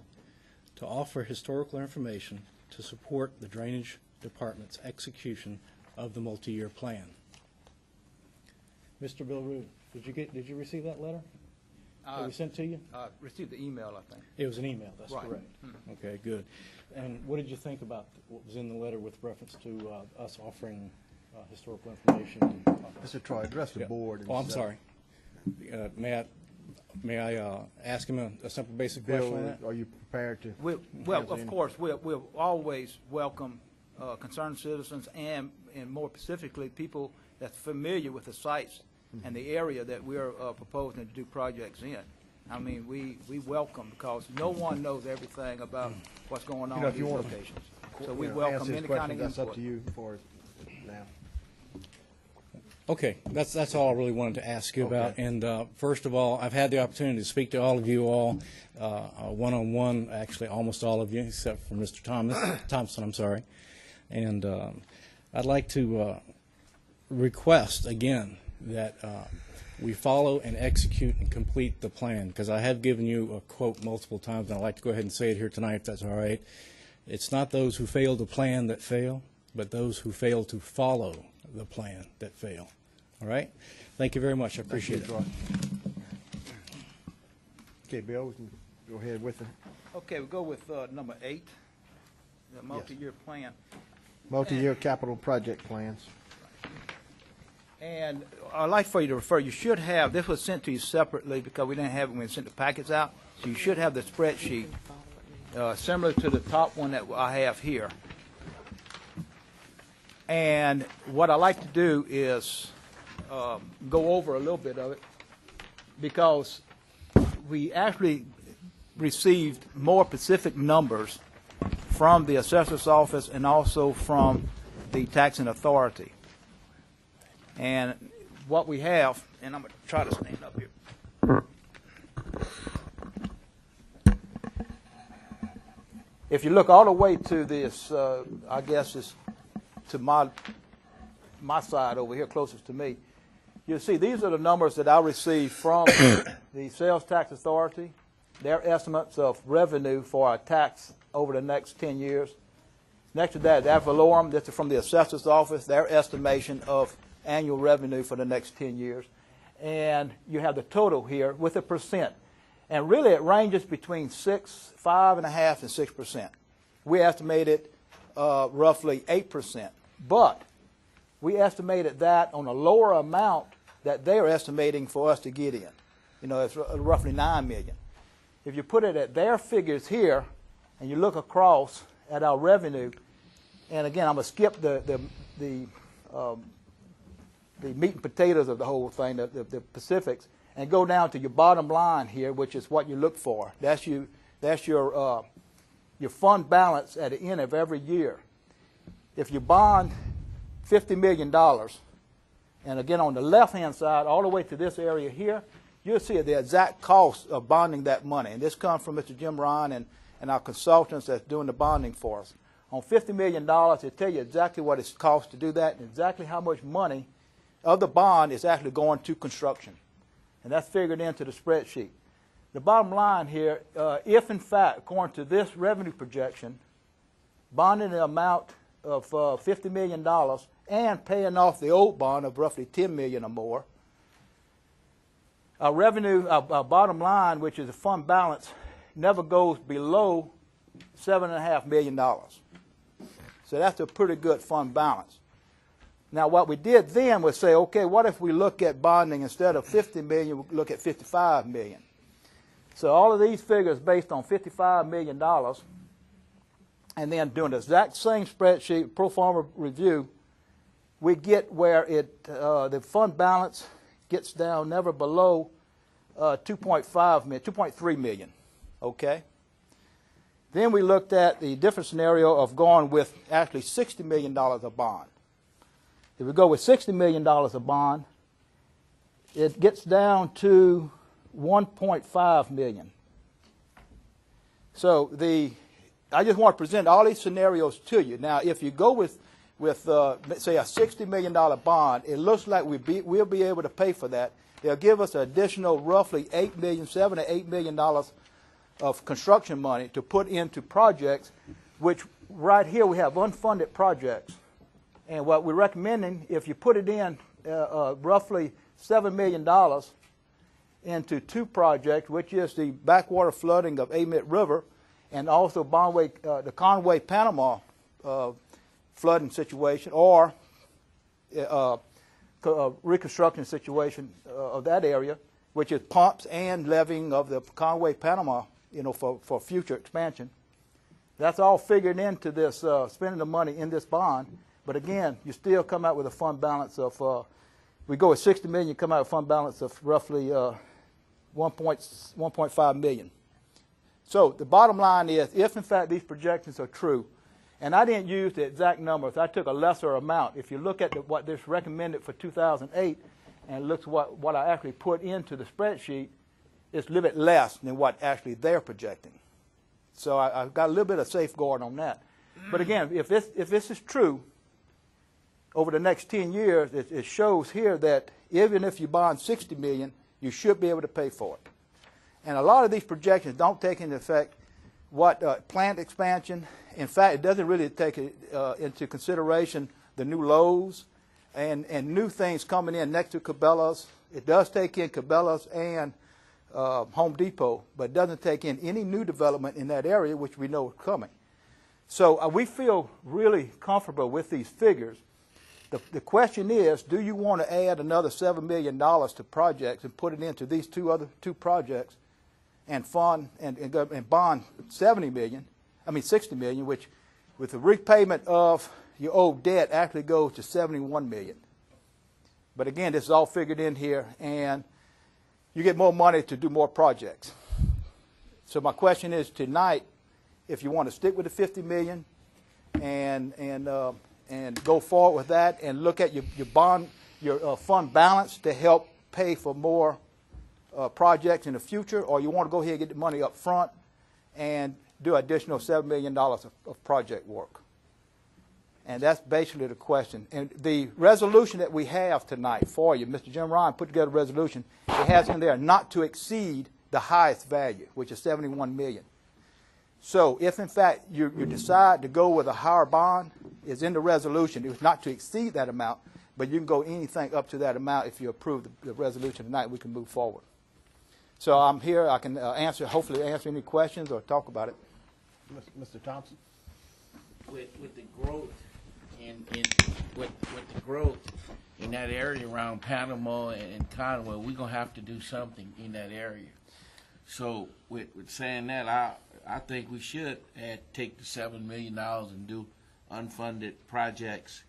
to offer historical information to support the Drainage Department's execution of the multi-year plan. Mr. Bill Rue, did you receive that letter? That we sent to you? Received the email, I think. It was an email, that's Right. correct. Okay, good. And what did you think about what was in the letter with reference to us offering historical information. Mr. Troy, address the Yeah. board. Oh, I'm sorry. May I ask him a simple basic question on Bill, that? are you prepared to? Well, of course, we'll always welcome concerned citizens and more specifically, people that's familiar with the sites and the area that we're proposing to do projects in. I mean, we welcome, because no one knows everything about what's going on You know, in if you these wanna, locations. So we answer welcome his any question, kind of that's input. up to you for now. Okay, that's all I really wanted to ask you about. Okay. And first of all, I've had the opportunity to speak to all of you all one-on-one, actually almost all of you, except for Mr. Thompson, I'm sorry. And I'd like to request again that we follow and execute and complete the plan, because I have given you a quote multiple times, and I'd like to go ahead and say it here tonight, if that's all right. It's not those who fail to plan that fail, but those who fail to follow the plan that fail. All right? Thank you very much. I appreciate it. Okay, Bill, we can go ahead with it. Okay, we'll go with number 8, the multi-year plan. Multi-year capital project plans. And I'd like for you to refer, you should have, this was sent to you separately because we didn't have it when we sent the packets out, so you should have the spreadsheet similar to the top one that I have here. And what I like to do is go over a little bit of it, because we actually received more specific numbers from the assessor's office and also from the taxing authority. And what we have, and I'm going to try to stand up here. If you look all the way to this, I guess it's to my side over here, closest to me, you'll see these are the numbers that I received from the sales tax authority, their estimates of revenue for our tax over the next 10 years. Next to that, ad valorem, this is from the assessor's office, their estimation of annual revenue for the next 10 years. And you have the total here with a percent. And really it ranges between 5.5% and 6%. We estimated roughly 8%. But we estimated that on a lower amount that they are estimating for us to get in. You know, it's roughly $9 million. If you put it at their figures here, and you look across at our revenue, and again, I'm going to skip the meat and potatoes of the whole thing, the specifics, and go down to your bottom line here, which is what you look for. That's your fund balance at the end of every year. If you bond $50 million, and again on the left-hand side, all the way to this area here, you'll see the exact cost of bonding that money. And this comes from Mr. Jim Ryan and our consultants that's doing the bonding for us. On $50 million, they'll tell you exactly what it costs to do that and exactly how much money of the bond is actually going to construction. And that's figured into the spreadsheet. The bottom line here, if in fact, according to this revenue projection, bonding the amount of $50 million and paying off the old bond of roughly $10 million or more, our revenue, our bottom line, which is a fund balance, never goes below $7.5 million. So that's a pretty good fund balance. Now, what we did then was say, okay, what if we look at bonding instead of $50 million, we look at $55 million? So all of these figures based on $55 million, and then doing the exact same spreadsheet, pro forma review, we get where the fund balance gets down never below 2.3 million, okay? Then we looked at the different scenario of going with actually $60 million of bond. If we go with $60 million of bond, it gets down to 1.5 million. So I just want to present all these scenarios to you. Now, if you go with say a $60 million bond, it looks like we'll be able to pay for that. They'll give us an additional roughly $7 to $8 million of construction money to put into projects, which right here we have unfunded projects. And what we're recommending, if you put it in roughly $7 million into two projects, which is the backwater flooding of Amite River and also the Conway, Panama flooding situation, or reconstruction situation of that area, which is pumps and levying of the Conway Panama, for future expansion. That's all figured into this spending the money in this bond. But again, you still come out with a fund balance of, we go with 60 million, you come out with a fund balance of roughly 1.5 million. So the bottom line is, if in fact these projections are true, and I didn't use the exact numbers, I took a lesser amount. If you look at what this recommended for 2008 and look at what I actually put into the spreadsheet, it's a little bit less than what actually they're projecting. So I've got a little bit of safeguard on that. But again, if this is true, over the next 10 years, it shows here that even if you bond 60 million, you should be able to pay for it. And a lot of these projections don't take into effect what plant expansion. In fact, it doesn't really take into consideration the new Lowe's and new things coming in next to Cabela's. It does take in Cabela's and Home Depot, but it doesn't take in any new development in that area, which we know is coming. So we feel really comfortable with these figures. The question is, do you want to add another $7 million to projects and put it into these two projects and fund and bond 60 million, which with the repayment of your old debt actually goes to 71 million. But again, this is all figured in here, and you get more money to do more projects. So my question is tonight, if you want to stick with the 50 million and go forward with that and look at your fund balance to help pay for more projects in the future, or you want to go ahead and get the money up front and do additional $7 million of project work. And that's basically the question. And the resolution that we have tonight for you, Mr. Jim Ryan put together a resolution. It has in there not to exceed the highest value, which is 71 million. So if in fact you decide to go with a higher bond, it's in the resolution. It's not to exceed that amount, but you can go anything up to that amount. If you approve the resolution tonight, we can move forward. So I'm here. I can hopefully answer any questions or talk about it. Mr. Thompson? With the growth with the growth in that area around Panama and Conway, we're gonna have to do something in that area. So with saying that, I think we should take the $7 million and do unfunded projects.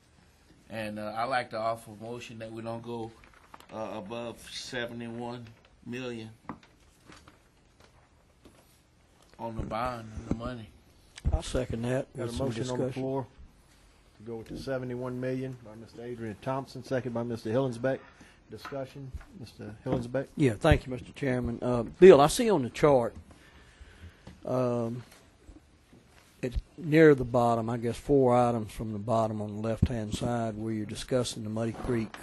And I like to offer a motion that we don't go above 71 million on the bond and the money. I'll second that. Got a with some motion on the discussion. floor to go with the 71 million by Mr. Adrian Thompson, second by Mr. Hillensbeck. Discussion, Mr. Hillensbeck. Yeah, thank you, Mr. Chairman. Bill, I see on the chart, it's near the bottom, I guess 4 items from the bottom on the left-hand side where you're discussing the Muddy Creek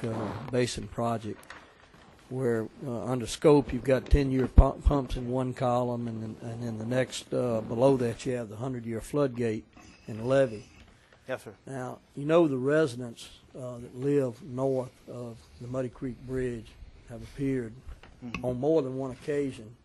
Basin project, where under scope you've got 10-year pumps in one column, and then the next below that you have the 100-year floodgate and levee. Yes, sir. Now, you know the residents that live north of the Muddy Creek Bridge have appeared on more than one occasion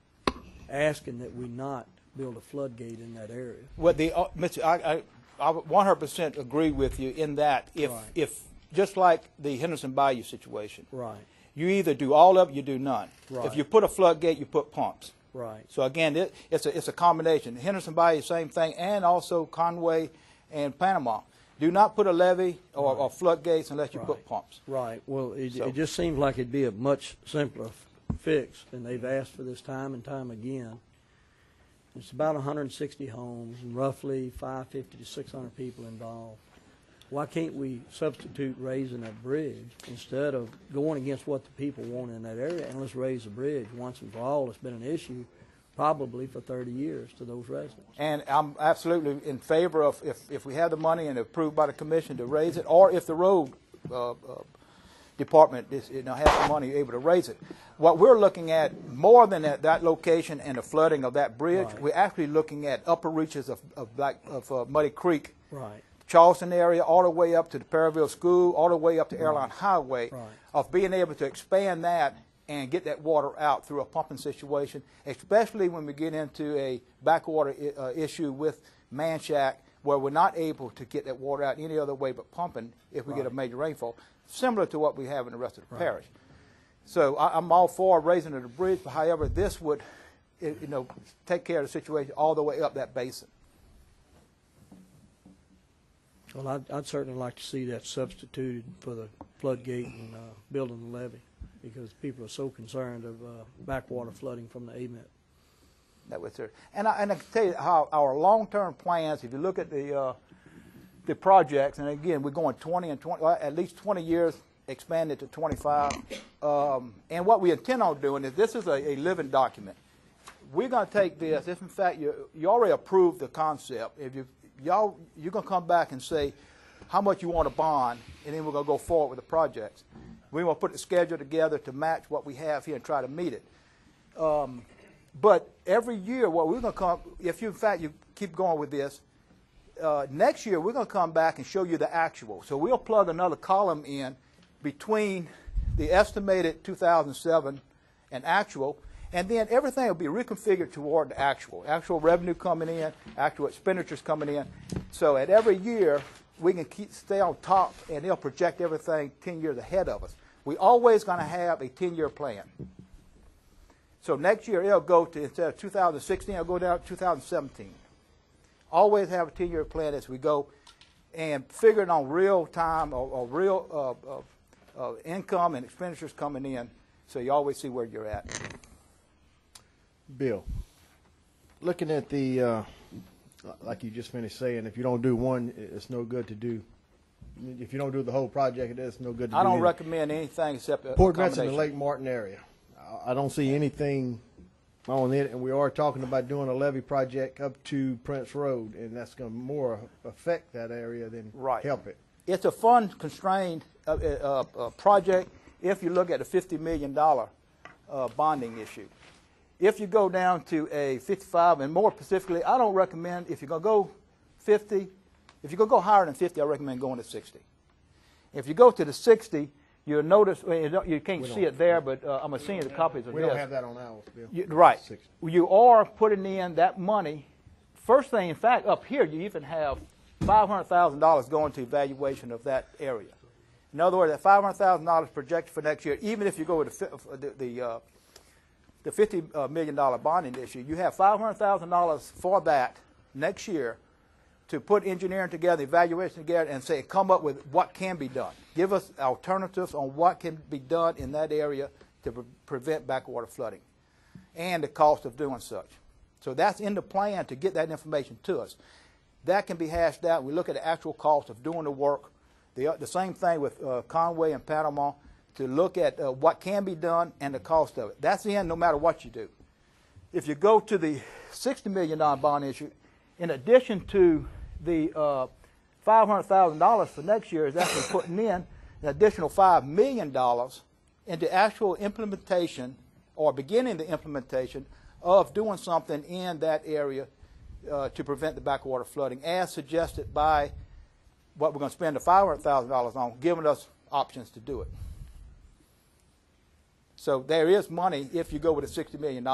asking that we not build a floodgate in that area. Well, Mr. I 100% agree with you in that if just like the Henderson Bayou situation, Right, you either do all of it, you do none. Right. If you put a floodgate, you put pumps. right. So again, it's a combination. Henderson Bayou, same thing, and also Conway and Panama. Do not put a levee or floodgates unless you put pumps. Right. Well, it So- just seems like it'd be a much simpler fix, and they've asked for this time and time again. It's about 160 homes and roughly 550 to 600 people involved. Why can't we substitute raising that bridge instead of going against what the people want in that area, and let's raise the bridge once and for all? It's been an issue probably for 30 years to those residents. And I'm absolutely in favor of if we have the money and approved by the commission to raise it, or if the road department has the money able to raise it. What we're looking at more than that location and the flooding of that bridge, Right. we're actually looking at upper reaches of Muddy Creek, Right. Charleston area, all the way up to the Perryville School, all the way up to Airline Highway, Right. of being able to expand that and get that water out through a pumping situation, especially when we get into a backwater issue with Manchac where we're not able to get that water out any other way but pumping if we get a major rainfall, similar to what we have in the rest of the parish. So I'm all for raising of the bridge, but however, this would, take care of the situation all the way up that basin. Well, I'd certainly like to see that substituted for the floodgate and building the levee, because people are so concerned of backwater flooding from the AMET. That was there. And I can tell you how our long-term plans, if you look at the projects, and again, we're going 20 and 20, well, at least 20 years, expanded to 25. And what we intend on doing is, this is a living document. We're going to take this. If in fact you already approved the concept, if you're going to come back and say how much you want to bond, and then we're going to go forward with the projects. We're going to put the schedule together to match what we have here and try to meet it. But every year, what we're going to come, if you in fact you keep going with this, next year we're going to come back and show you the actual. So we'll plug another column in between the estimated 2007 and actual, and then everything will be reconfigured toward the actual revenue coming in, actual expenditures coming in. So at every year, we can stay on top, and they'll project everything 10 years ahead of us. We're always going to have a 10-year plan. So next year, it'll go to, instead of 2016, it'll go down to 2017. Always have a 10-year plan as we go, and figuring on real time or real income and expenditures coming in, so you always see where you're at. Bill, looking at the, like you just finished saying, if you don't do one, it's no good to do. If you don't do the whole project, it's no good to do. I don't recommend anything except Port Vincent and Lake Martin area. I don't see anything on it, and we are talking about doing a levee project up to Prince Road, and that's going to more affect that area than help it. It's a fund-constrained project if you look at a $50 million bonding issue. If you go down to a 55, and more specifically, I don't recommend, if you're going to go 50, if you're going to go higher than 50, I recommend going to 60. If you go to the 60, you'll notice, well, you can't see it there, but I'm going to send you the copies of this. We don't have that on ours, Bill. Right. You are putting in that money. First thing, in fact, up here, you even have $500,000 going to evaluation of that area. In other words, that $500,000 projected for next year, even if you go with the $50 million bonding issue, you have $500,000 for that next year to put engineering together, evaluation together, and say, come up with what can be done. Give us alternatives on what can be done in that area to prevent backwater flooding and the cost of doing such. So that's in the plan to get that information to us. That can be hashed out. We look at the actual cost of doing the work. The same thing with Conway and Panama, to look at what can be done and the cost of it. That's the end no matter what you do. If you go to the $60 million bond issue, in addition to the $500,000 for next year, is actually putting in an additional $5 million into actual implementation or beginning the implementation of doing something in that area to prevent the backwater flooding, as suggested by what we're going to spend the $500,000 on, giving us options to do it. So there is money if you go with the $60 million,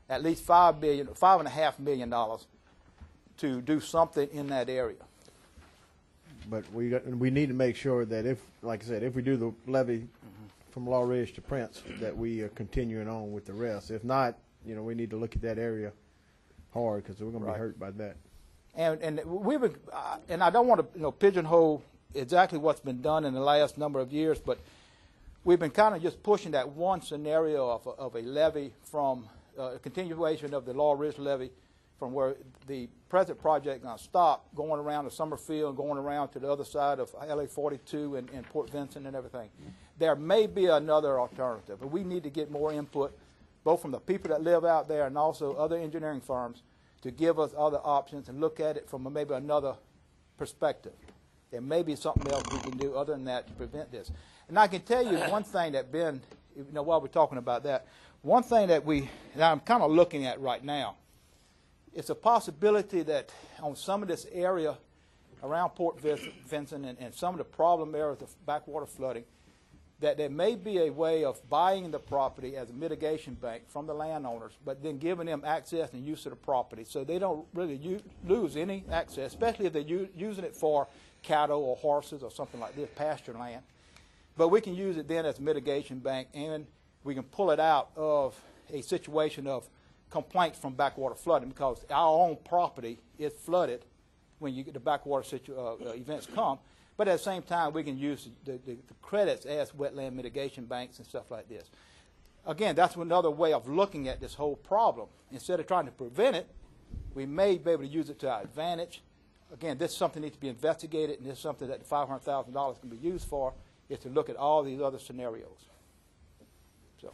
at least $5.5 million to do something in that area. But we need to make sure that if, like I said, if we do the levee from Law Ridge to Prince, that we are continuing on with the rest. If not, we need to look at that area hard, because we're going to be hurt by that. And we've been, and I don't want to pigeonhole exactly what's been done in the last number of years, but we've been kind of just pushing that one scenario of a levee from a continuation of the Law Ridge levee from where the present project going to stop, going around to Summerfield, going around to the other side of LA 42 and Port Vincent and everything. There may be another alternative, but we need to get more input, both from the people that live out there and also other engineering firms, to give us other options and look at it from maybe another perspective. There may be something else we can do other than that to prevent this. And I can tell you one thing that Ben, while we're talking about that, one thing that I'm kind of looking at right now, it's a possibility that on some of this area around Port Vincent and some of the problem areas of backwater flooding, that there may be a way of buying the property as a mitigation bank from the landowners, but then giving them access and use of the property so they don't really lose any access, especially if they're using it for cattle or horses or something like this, pasture land. But we can use it then as a mitigation bank, and we can pull it out of a situation of complaints from backwater flooding, because our own property is flooded when you get the backwater events come. But at the same time, we can use the credits as wetland mitigation banks and stuff like this. Again, that's another way of looking at this whole problem. Instead of trying to prevent it, we may be able to use it to our advantage. Again, this is something that needs to be investigated, and this is something that the $500,000 can be used for, is to look at all these other scenarios. So,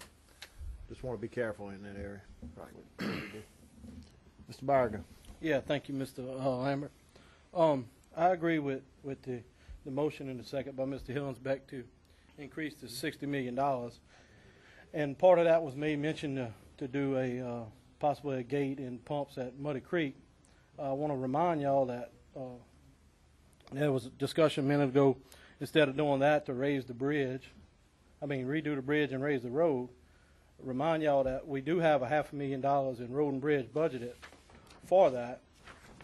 Just want to be careful in that area. Right. Mr. Barger. Yeah, thank you, Mr. Lambert. I agree with the motion in the second by Mr. Hillensbeck to increase to $60 million. And part of that was me mentioned to do possibly a gate and pumps at Muddy Creek. I want to remind y'all that there was a discussion a minute ago, instead of doing that to redo the bridge and raise the road. Remind y'all that we do have $500,000 in road and bridge budgeted for that.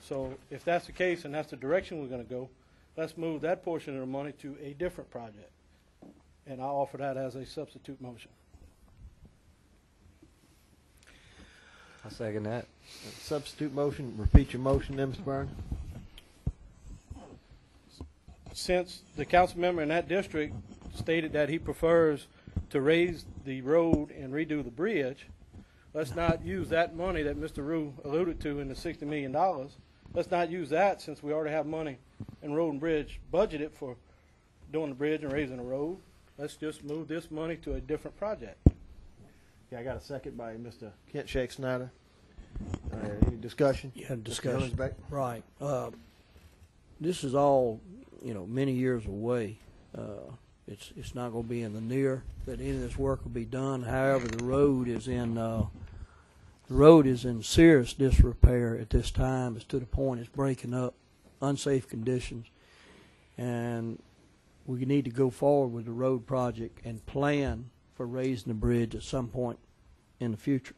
So if that's the case and that's the direction we're going to go, let's move that portion of the money to a different project. And I offer that as a substitute motion. I second that. Substitute motion. Repeat your motion then, Mr. Barger. Since the council member in that district stated that he prefers to raise the road and redo the bridge, let's not use that money that Mr. Rue alluded to in the $60 million. Let's not use that, since we already have money in road and bridge budgeted for doing the bridge and raising the road. Let's just move this money to a different project. Yeah, I got a second by Mr. Kent Shake Snyder. Any discussion? Yeah, discussion. Right. This is all, many years away. It's not going to be in the near that any of this work will be done. However, the road is in serious disrepair at this time. It's to the point it's breaking up, unsafe conditions, and we need to go forward with the road project and plan for raising the bridge at some point in the future.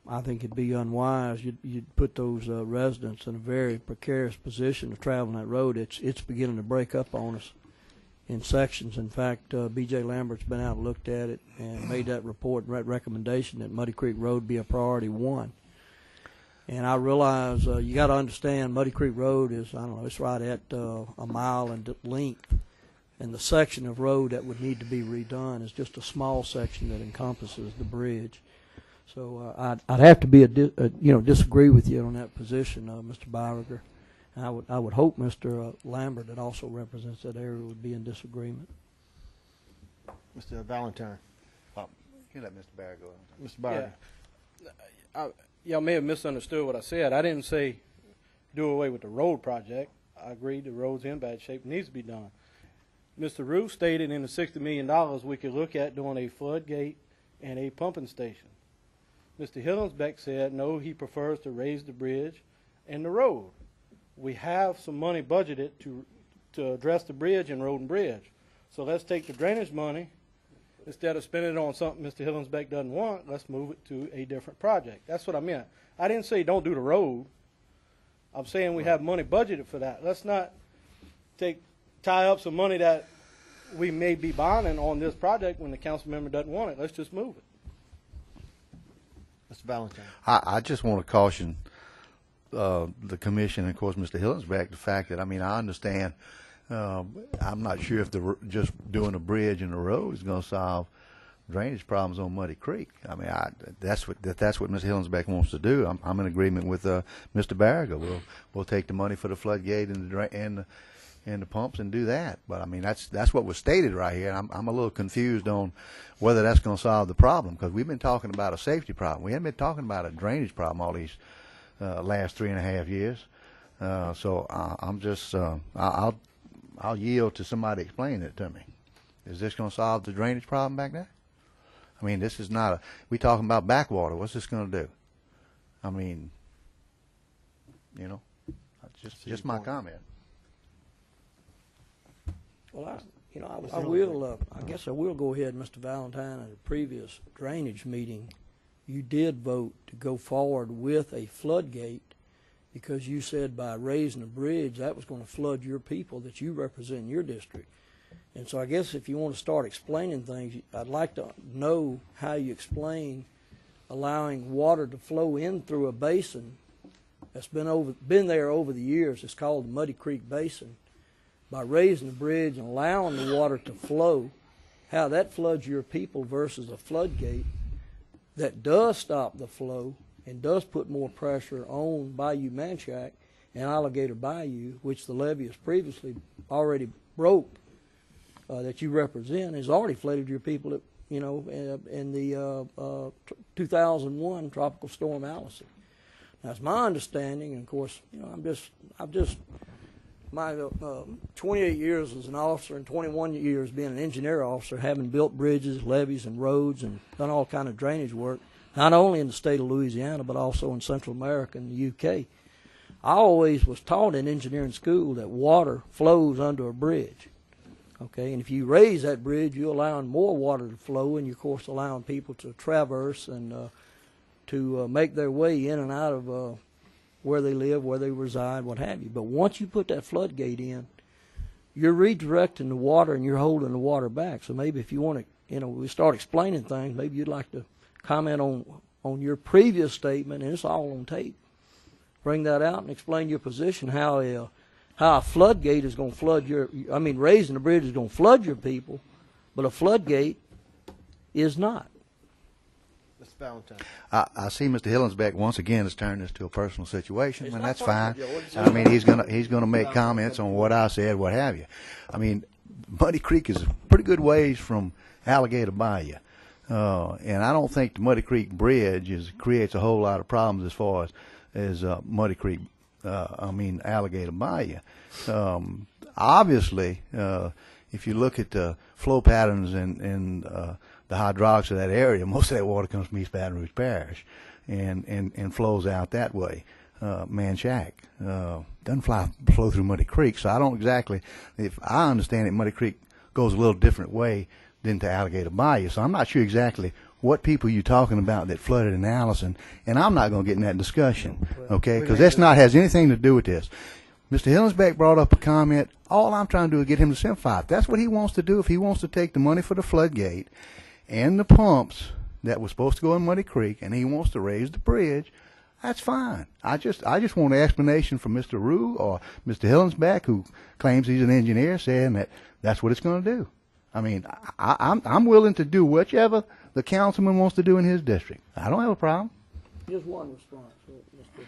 I think it'd be unwise. You'd put those residents in a very precarious position of traveling that road. It's beginning to break up on us in sections. In fact, B.J. Lambert's been out and looked at it and made that report and that recommendation that Muddy Creek Road be a priority 1. And I realize you got to understand Muddy Creek Road is, it's right at a mile in length. And the section of road that would need to be redone is just a small section that encompasses the bridge. So I'd have to disagree with you on that position, Mr. Byriger. And I would hope Mr. Lambert, that also represents that area, would be in disagreement. Mr. Valentine. You let Mr. Barger go. Mr. Barger. Yeah. Y'all may have misunderstood what I said. I didn't say do away with the road project. I agree the road's in bad shape, needs to be done. Mr. Roof stated in the $60 million we could look at doing a floodgate and a pumping station. Mr. Hillensbeck said no, he prefers to raise the bridge and the road. We have some money budgeted to address the bridge and road and bridge. So let's take the drainage money, instead of spending it on something Mr. Hillensbeck doesn't want, let's move it to a different project. That's what I meant. I didn't say don't do the road. I'm saying we have money budgeted for that. Let's not tie up some money that we may be bonding on this project when the council member doesn't want it. Let's just move it. Mr. Valentine. I just want to caution the commission and, of course, Mr. Hillensbeck, the fact that, I understand, I'm not sure if just doing a bridge and a road is going to solve drainage problems on Muddy Creek. That's what Mr. Hillensbeck wants to do. I'm in agreement with Mr. Barriga. We'll take the money for the floodgate and the pumps and do that. But that's what was stated right here. I'm a little confused on whether that's going to solve the problem, because we've been talking about a safety problem. We haven't been talking about a drainage problem all these last 3.5 years. So I'm just I'll yield to somebody explain it to me. Is this going to solve the drainage problem back there? This is not we talking about backwater. What's this going to do? Just my comment. Well, I will. I guess I will go ahead, Mr. Valentine. At a previous drainage meeting, you did vote to go forward with a floodgate because you said by raising a bridge that was going to flood your people that you represent in your district. And so I guess if you want to start explaining things, I'd like to know how you explain allowing water to flow in through a basin that's been there over the years. It's called the Muddy Creek Basin. By raising the bridge and allowing the water to flow, how that floods your people versus a floodgate that does stop the flow and does put more pressure on Bayou Manchac and Alligator Bayou, which the levee has previously already broke, that you represent, has already flooded your people, in the 2001 Tropical Storm Allison. Now, it's my understanding, and of course, my 28 years as an officer and 21 years being an engineer officer, having built bridges, levees, and roads, and done all kind of drainage work, not only in the state of Louisiana, but also in Central America and the UK. I always was taught in engineering school that water flows under a bridge. Okay, and if you raise that bridge, you're allowing more water to flow, and you're, of course, allowing people to traverse and to make their way in and out of where they live, where they reside, what have you. But once you put that floodgate in, you're redirecting the water and you're holding the water back. So maybe if you want to, we start explaining things, maybe you'd like to comment on your previous statement, and it's all on tape. Bring that out and explain your position, how a floodgate is going to flood raising the bridge is going to flood your people, but a floodgate is not. Mr. Valentine. I see Mr. Hillensbeck once again has turned this to a personal situation, and that's fine. I mean, he's gonna make comments on what I said, what have you. I mean, Muddy Creek is pretty good ways from Alligator Bayou, and I don't think the Muddy Creek Bridge creates a whole lot of problems as far as Muddy Creek. Alligator Bayou. Obviously, if you look at the flow patterns and the hydraulics of that area, most of that water comes from East Baton Rouge Parish and flows out that way. Manchac doesn't flow through Muddy Creek, so I don't exactly. If I understand it, Muddy Creek goes a little different way than to Alligator Bayou, so I'm not sure exactly what people you're talking about that flooded in Allison, and I'm not going to get in that discussion, okay, because that's not has anything to do with this. Mr. Hillensbeck brought up a comment. All I'm trying to do is get him to simplify. If that's what he wants to do, if he wants to take the money for the floodgate and the pumps that were supposed to go in Muddy Creek, and he wants to raise the bridge, that's fine. I just want an explanation from Mr. Rue or Mr. Hillensbeck, who claims he's an engineer, saying that that's what it's going to do. I mean, I'm willing to do whichever the councilman wants to do in his district. I don't have a problem. Just one response, Mr.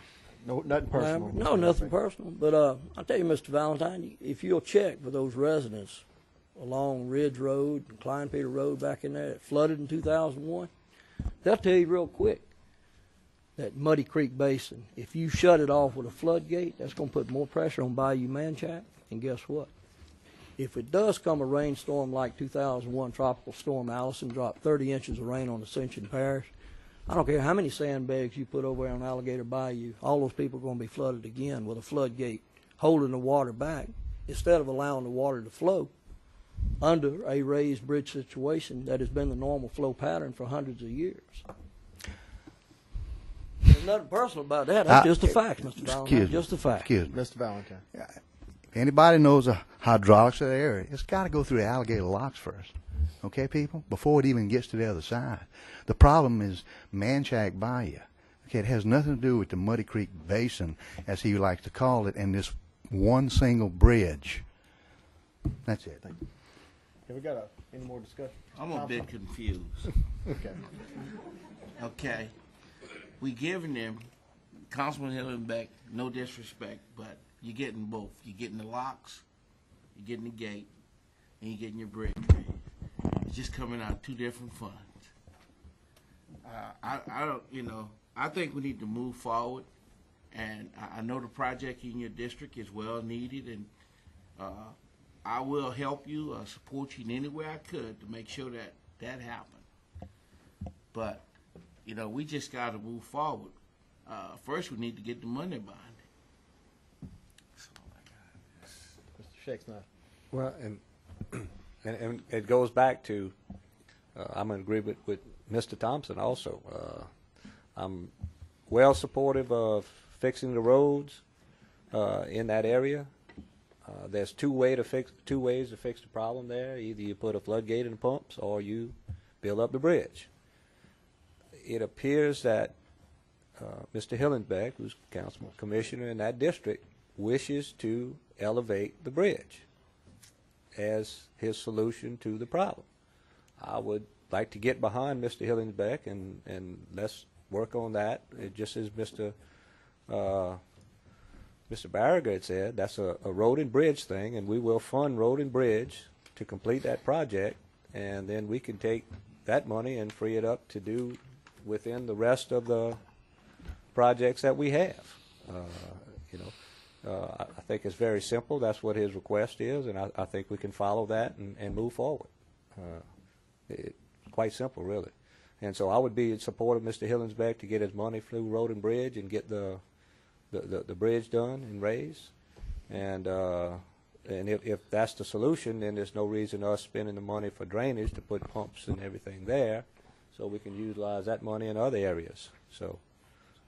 No, nothing personal. No, nothing personal. But I'll tell you, Mr. Valentine, if you'll check for those residents along Ridge Road and Klein Peter Road back in there that flooded in 2001, they'll tell you real quick that Muddy Creek Basin, if you shut it off with a floodgate, that's going to put more pressure on Bayou Manchac. And guess what? If it does come a rainstorm like 2001 Tropical Storm Allison, dropped 30 inches of rain on Ascension Parish, I don't care how many sandbags you put over there on Alligator Bayou, all those people are going to be flooded again with a floodgate holding the water back instead of allowing the water to flow under a raised bridge situation that has been the normal flow pattern for hundreds of years. There's nothing personal about that. That's just a fact, Mr. Valentine. Just a fact. Excuse me. Mr. Valentine. If anybody knows the hydraulics of the area, it's got to go through the alligator locks first. Okay, people? Before it even gets to the other side. The problem is Manchac Bayou. Okay, it has nothing to do with the Muddy Creek Basin, as he likes to call it, and this one single bridge. That's it. Thank you. Have we got any more discussion? I'm a bit confused. Okay. Okay. We giving them, Councilman Hillenbeck, no disrespect, but you're getting both. You're getting the locks, you're getting the gate, and you're getting your bridge. It's just coming out two different funds. I don't, I think we need to move forward, and I know the project in your district is well needed, and I will help you, support you in any way I could to make sure that that happens. But, we just got to move forward. First, we need to get the money behind it. Mr. Shakespeare. Well, and and it goes back to, I'm in agreement with Mr. Thompson also. I'm well supportive of fixing the roads in that area. There's two ways to fix the problem there. Either you put a floodgate in the pumps or you build up the bridge. It appears that Mr. Hillenbeck, who's council commissioner in that district, wishes to elevate the bridge as his solution to the problem. I would like to get behind Mr. Hillenbeck and let's work on that. Just as Mr. Barriger had said, that's a road and bridge thing, and we will fund road and bridge to complete that project, and then we can take that money and free it up to do within the rest of the projects that we have. I think it's very simple. That's what his request is, and I think we can follow that and move forward. It's quite simple, really. And so I would be in support of Mr. Hillenbeck to get his money through road and bridge and get the bridge done and raised. And if that's the solution, then there's no reason us spending the money for drainage to put pumps and everything there, so we can utilize that money in other areas. So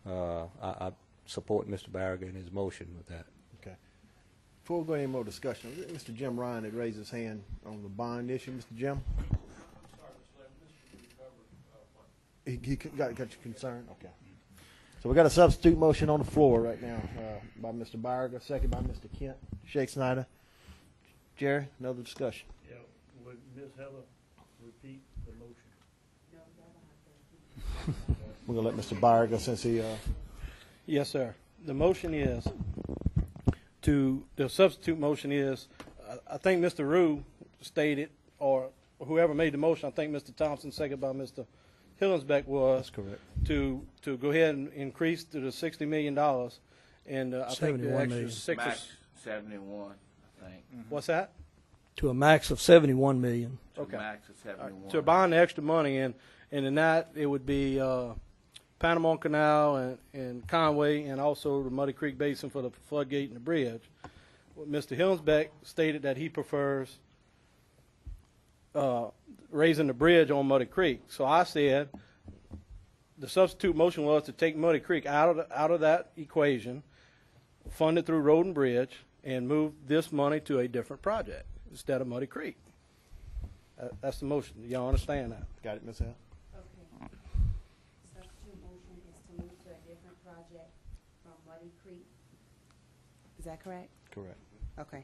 I support Mr. Barriger in his motion with that. Okay. Before we go any more discussion, Mr. Jim Ryan had raised his hand on the bond issue. Mr. Jim? He got your concern? Okay. So we got a substitute motion on the floor right now by Mr. Barriger, second by Mr. Kent. Shake Snyder. Jerry, another discussion. Yeah, would Ms. Heller repeat the motion? We're going to let Mr. Barriger, since he... Yes, sir. The motion is the substitute motion is, I think Mr. Rue stated, or whoever made the motion, I think Mr. Thompson, second by Mr. Hillenbeck, was That's correct. to go ahead and increase to the $60 million, and I think the 71 extra million. six. Max 71, I think. What's that? To a max of 71 million. To Okay. Max of 71. To bond the extra money, and in that it would be Panama Canal and Conway, and also the Muddy Creek Basin for the floodgate and the bridge. Mr. Hillenbeck stated that he prefers raising the bridge on Muddy Creek. So I said the substitute motion was to take Muddy Creek out of that equation, fund it through road and bridge, and move this money to a different project instead of Muddy Creek. That's the motion. Y'all understand that? Got it, Ms. Hill? Okay. Substitute motion is to move to a different project from Muddy Creek. Is that correct? Correct. Okay.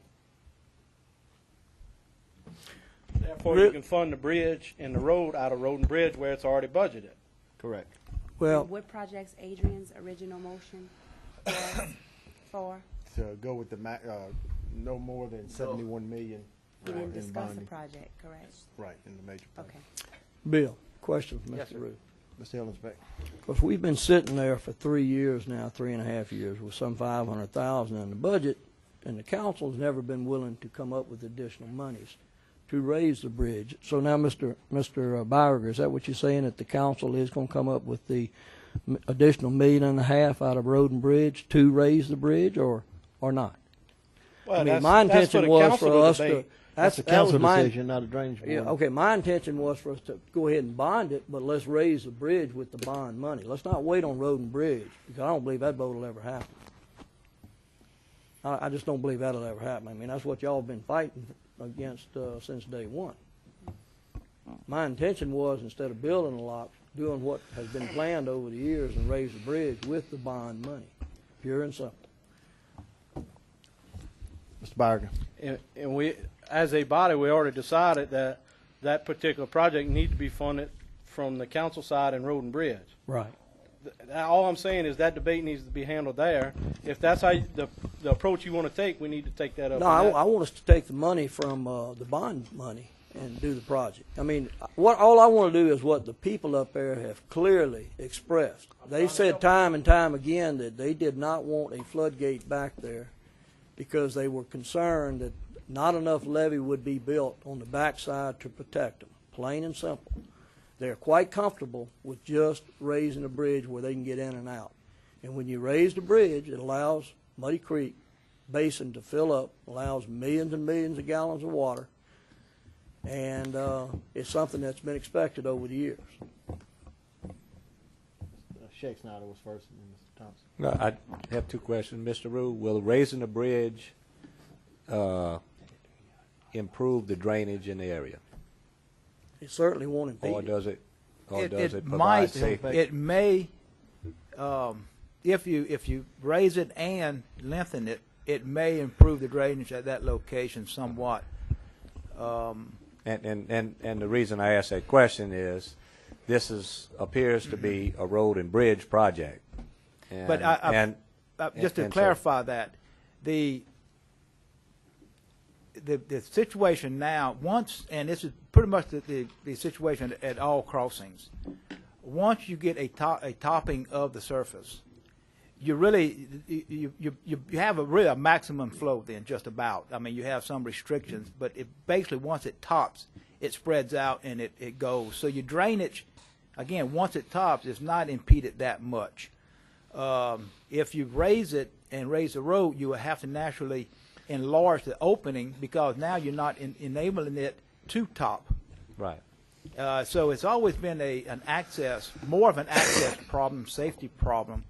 Therefore, you can fund the bridge and the road out of road and bridge where it's already budgeted. Correct. Well, And what project's Adrian's original motion was for? To go with the no more than 71 million. We didn't in discuss the bonding. project, correct? Right, in the major project. Okay. Bill, question from Yes, Mr. sir. Rue. Mr. Hillenbeck. Because we've been sitting there for 3 years now, 3.5 years, with some 500,000 in the budget, and the council's never been willing to come up with additional monies to raise the bridge. So now, Mr. Barriger, is that what you're saying, that the council is going to come up with the additional $1.5 million out of road and bridge to raise the bridge, or not? Well, I mean, that's, my that's intention the was council for us debate. to. That's a that was council my- decision, not a drainage board. Yeah, okay, my intention was for us to go ahead and bond it, but let's raise the bridge with the bond money. Let's not wait on road and bridge, because I don't believe that vote will ever happen. I just don't believe that'll ever happen. I mean, that's what y'all have been fighting against since day one. My intention was, instead of building a lot, doing what has been planned over the years and raise the bridge with the bond money, pure and simple. Mr. Barriger. And we, as a body, we already decided that that particular project needs to be funded from the council side and road and bridge. Right. All I'm saying is that debate needs to be handled there. If that's how the approach you want to take, we need to take that up. No, I want us to take the money from the bond money and do the project. I mean, all I want to do is what the people up there have clearly expressed. They said time and time again that they did not want a floodgate back there because they were concerned that not enough levee would be built on the backside to protect them, plain and simple. They're quite comfortable with just raising a bridge where they can get in and out. And when you raise the bridge, it allows Muddy Creek Basin to fill up, allows millions and millions of gallons of water, and it's something that's been expected over the years. Shake Snyder was first, and then Mr. Thompson. No, I have two questions. Mr. Rue, will raising the bridge improve the drainage in the area? It certainly won't impede Or it. does it, It provide might, safety? it may, if you raise it and lengthen it, it may improve the drainage at that location somewhat. And the reason I ask that question is, this appears to be a road and bridge project. And, But just to and so- clarify that, the situation now, once, and this is pretty much the situation at all crossings, once you get a topping of the surface, you really you have a maximum flow then, just about. I mean, you have some restrictions, but it basically, once it tops, it spreads out and it goes. So your drainage, again, once it tops, is not impeded that much. If you raise it and raise the road, you will have to naturally enlarge the opening, because now you're not enabling it to top. Right. So it's always been more of an access problem, safety problem,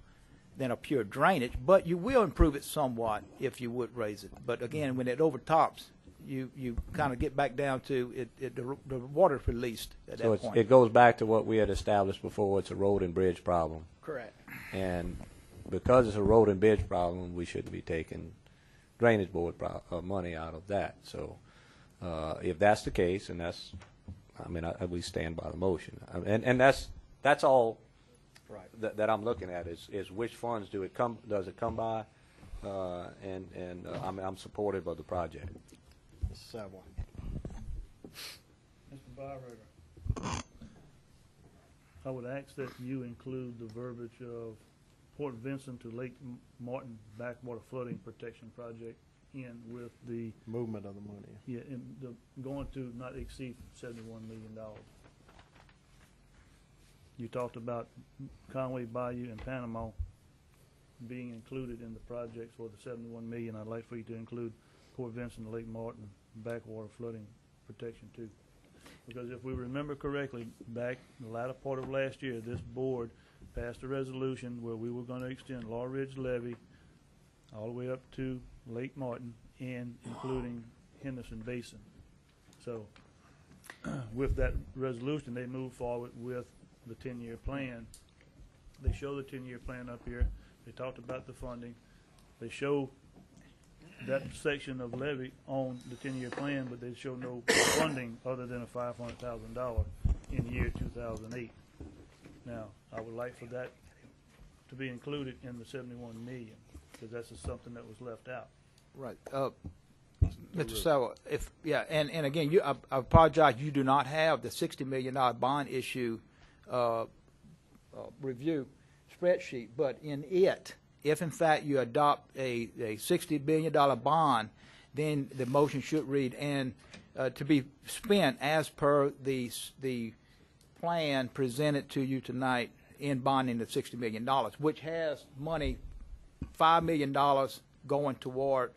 than a pure drainage. But you will improve it somewhat if you would raise it. But again, when it overtops, you kind of get back down to the water's released at So that point. it goes back to what we had established before. It's a road and bridge problem. Correct. And because it's a road and bridge problem, we shouldn't be taking drainage board money out of that. So if that's the case, and that's, I mean, we stand by the motion. And that's all Right. that I'm looking at is which funds does it come by? I'm supportive of the project. Mr. Savoy. Mr. Byrider, I would ask that you include the verbiage of Port Vincent to Lake Martin Backwater Flooding Protection Project in with the, Movement of the money. yeah, in the, going to not exceed $71 million. You talked about Conway Bayou and Panama being included in the projects for the $71 million. I'd like for you to include Port Vincent and Lake Martin Backwater Flooding Protection too. Because if we remember correctly, back in the latter part of last year, this board passed a resolution where we were going to extend Law Ridge Levee all the way up to Lake Martin and including Henderson Basin. So with that resolution, they moved forward with the 10-year plan. They show the 10-year plan up here. They talked about the funding. They show that section of levee on the 10-year plan, but they show no funding other than a $500,000 in year 2008. Now, I would like for that to be included in the $71 million, because that's just something that was left out. Right. Mr. Sauer, and again, I apologize, you do not have the $60 million bond issue review spreadsheet, but in it, if in fact you adopt a $60 billion bond, then the motion should read, and to be spent as per the plan presented to you tonight in bonding the $60 million, which has money, $5 million going toward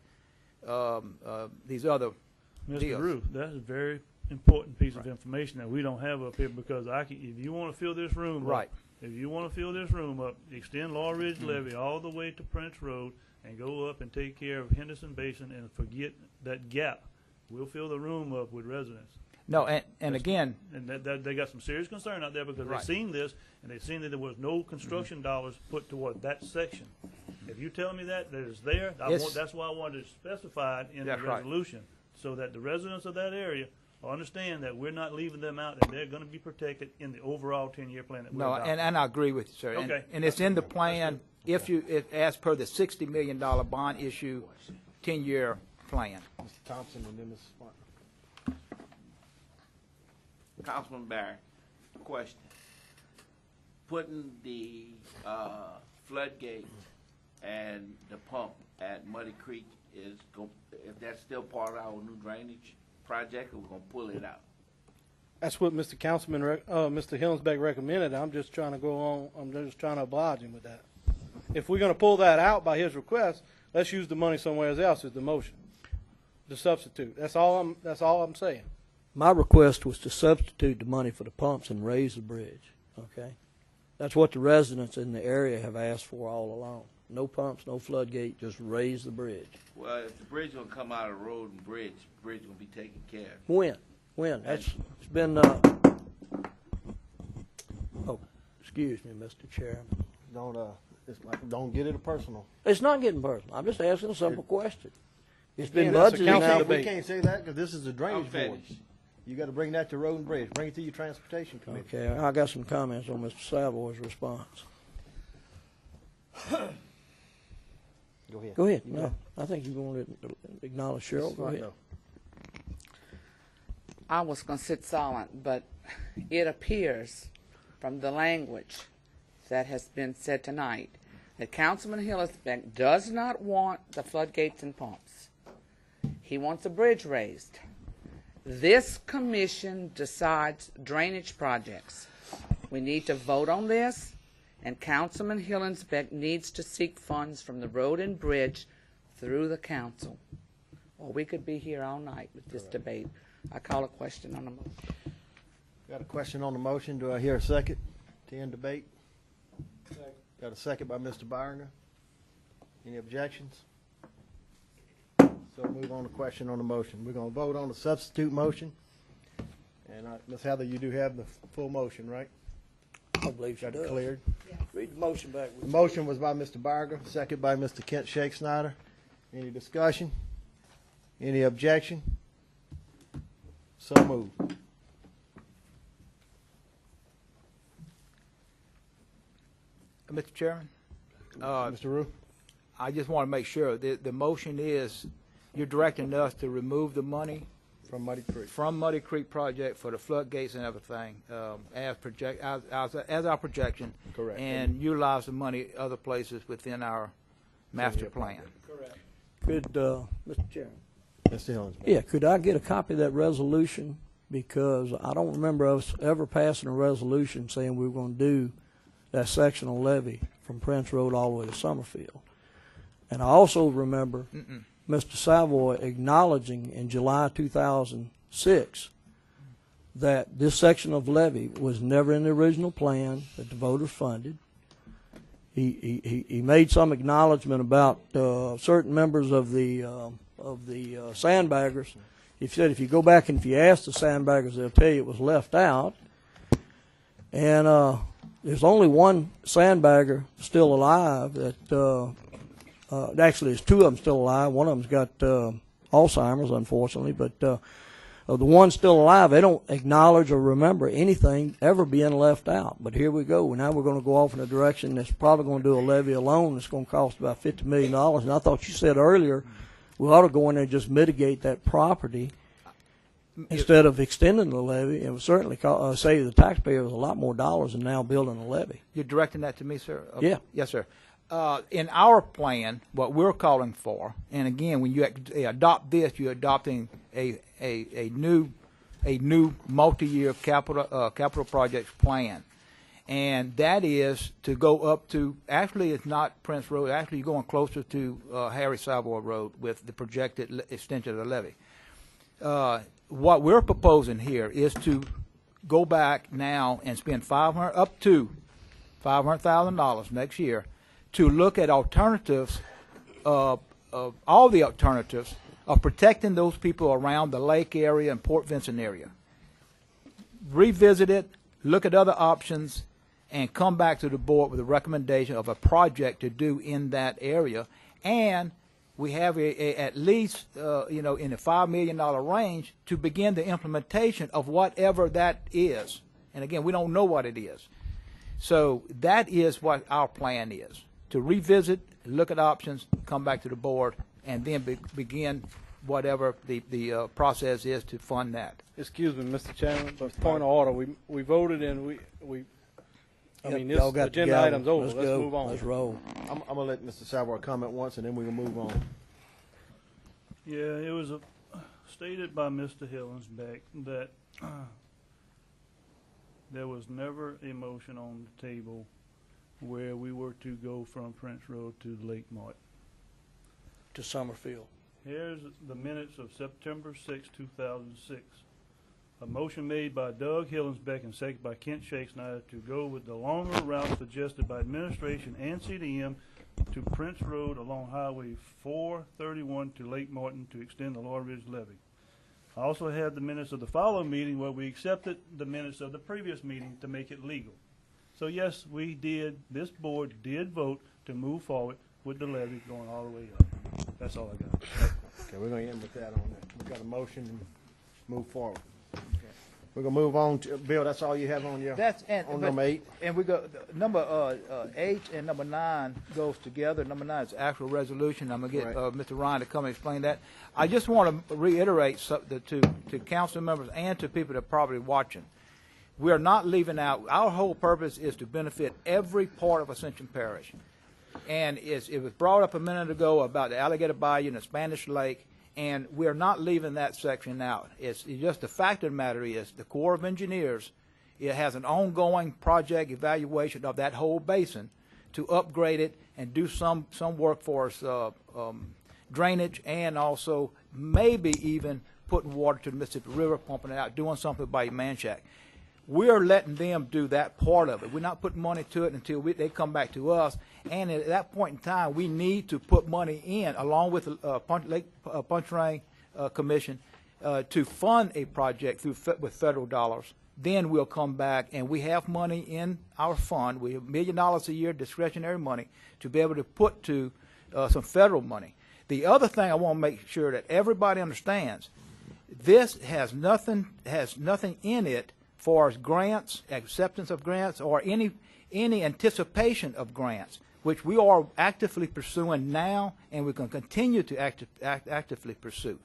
these other Mr. deals. Rue, that's a very important piece of information that we don't have up here, because if you want to fill this room Right. up, if you want to fill this room up, extend Law Ridge Levee all the way to Prince Road and go up and take care of Henderson Basin and forget that gap, we'll fill the room up with residents. No, and again, And that they got some serious concern out there, because Right. they've seen this, and they've seen that there was no construction dollars put toward that section. If you tell me that it's there, Yes. that's why I wanted to specify it in the That's right. resolution, so that the residents of that area understand that we're not leaving them out, and they're going to be protected in the overall 10-year plan that we're no, adopting. and I agree with you, sir. Okay. And it's in the plan, as per the $60 million bond issue, 10-year plan. Mr. Thompson and then Mrs. Martin. Councilman Barry, question. Putting the floodgate and the pump at Muddy Creek if that's still part of our new drainage project, or we're gonna pull it out? That's what Mr. Councilman, Mr. Hillensbeck recommended. I'm just trying to oblige him with that. If we're going to pull that out by his request, let's use the money somewhere else is the motion. The substitute. That's all I'm saying. my request was to substitute the money for the pumps and raise the bridge, okay? That's what the residents in the area have asked for all along. No pumps, no floodgate, just raise the bridge. Well, if the bridge gonna come out of road and bridge gonna be taken care of. When? It's been, oh, excuse me, Mr. Chairman. Don't get it personal. It's not getting personal. I'm just asking a simple question. It's been Again, that's a budgeted council now. debate. We can't say that because this is the I'm drainage board. finished. You got to bring that to Road and Bridge. Bring it to your transportation committee. Okay, I got some comments on Mr. Savoy's response. Go ahead. Go ahead. You No, got I think you want to acknowledge Cheryl. Go ahead. I was going to sit silent, but it appears from the language that has been said tonight that Councilman Hillisbeck does not want the floodgates and pumps. He wants a bridge raised. This commission decides drainage projects. We need to vote on this, and Councilman Hillisbeck needs to seek funds from the road and bridge through the council. Or we could be here all night with this debate. I call a question on the motion. Got a question on the motion. Do I hear a second to end debate? Got a second by Mr. Byringer. Any objections? So move on to question on the motion. We're going to vote on the substitute motion. And Ms. Heather, you do have the full motion, right? I believe she Got does. it cleared. Read the motion back. The motion was by Mr. Byringer, second by Mr. Kent Shake Snyder. Any discussion? Any objection? So moved. Mr. Chairman, Mr. Rue? I just want to make sure that the motion is, you're directing us to remove the money From Muddy Creek. from Muddy Creek project for the floodgates and everything, as our projection. Correct. And utilize the money other places within our master plan. Could, Mr. Chairman? Mr. Hillens. Yeah, could I get a copy of that resolution? Because I don't remember us ever passing a resolution saying we were going to do that sectional levy from Prince Road all the way to Summerfield. And I also remember Mr. Savoy acknowledging in July 2006 that this section of levy was never in the original plan that the voters funded. He made some acknowledgement about certain members of the sandbaggers. He said if you go back and if you ask the sandbaggers, they'll tell you it was left out. And there's only one sandbagger still alive that actually there's two of them still alive. One of them's got Alzheimer's, unfortunately, but of the ones still alive, they don't acknowledge or remember anything ever being left out. But here we go. Now we're going to go off in a direction that's probably going to do a levy alone that's going to cost about $50 million. And I thought you said earlier we ought to go in there and just mitigate that property instead of extending the levy. It would certainly save the taxpayers a lot more dollars than now building a levy. You're directing that to me, sir? Yeah. Yes, sir. In our plan, what we're calling for, and again, when you adopt this, you're adopting a new multi-year capital projects plan, and that is to go up to, actually it's not Prince Road, actually you're going closer to Harry Savoy Road with the projected extension of the levy. What we're proposing here is to go back now and spend up to $500,000 next year to look at alternatives of all the alternatives of protecting those people around the lake area and Port Vincent area. Revisit it, look at other options, and come back to the board with a recommendation of a project to do in that area. And we have at least, in the $5 million range to begin the implementation of whatever that is. And again, we don't know what it is. So that is what our plan is, to revisit, look at options, come back to the board, and then begin whatever the process is to fund that. Excuse me, Mr. Chairman, but point of order, we voted and this Y'all got agenda the item's over. Let's Let's go. move on. Let's roll. I'm going to let Mr. Savoy comment once, and then we can move on. Yeah, it was stated by Mr. Hillingsbeck that there was never a motion on the table where we were to go from Prince Road to Lake Mart. To Summerfield. Here's the minutes of September 6, 2006. A motion made by Doug Hillensbeck and seconded by Kent Shakespeare to go with the longer route suggested by administration and CDM to Prince Road along Highway 431 to Lake Martin to extend the Laurel Ridge levee. I also have the minutes of the following meeting where we accepted the minutes of the previous meeting to make it legal. So yes, this board did vote to move forward with the levee going all the way up. That's all I got. Okay, we're gonna end with that on that. We've got a motion and move forward. We're gonna move on to, Bill, that's all you have on your, on number 8? And we go, number 8 and number 9 goes together. Number 9 is actual resolution. I'm going to get Mr. Ryan to come and explain that. I just want to reiterate to council members and to people that are probably watching. We are not leaving out, our whole purpose is to benefit every part of Ascension Parish. And it was brought up a minute ago about the Alligator Bayou and the Spanish Lake. And we're not leaving that section out. It's just the fact of the matter is the Corps of Engineers, it has an ongoing project evaluation of that whole basin to upgrade it and do some work for us, drainage, and also maybe even putting water to the Mississippi River, pumping it out, doing something by Manchac. We're letting them do that part of it. We're not putting money to it until they come back to us. And at that point in time, we need to put money in, along with the Lake Pontchartrain Commission, to fund a project with federal dollars. Then we'll come back, and we have money in our fund. We have $1 million a year discretionary money to be able to put to some federal money. The other thing I want to make sure that everybody understands, this has nothing in it for grants, acceptance of grants, or any anticipation of grants, which we are actively pursuing now, and we can continue to actively pursue.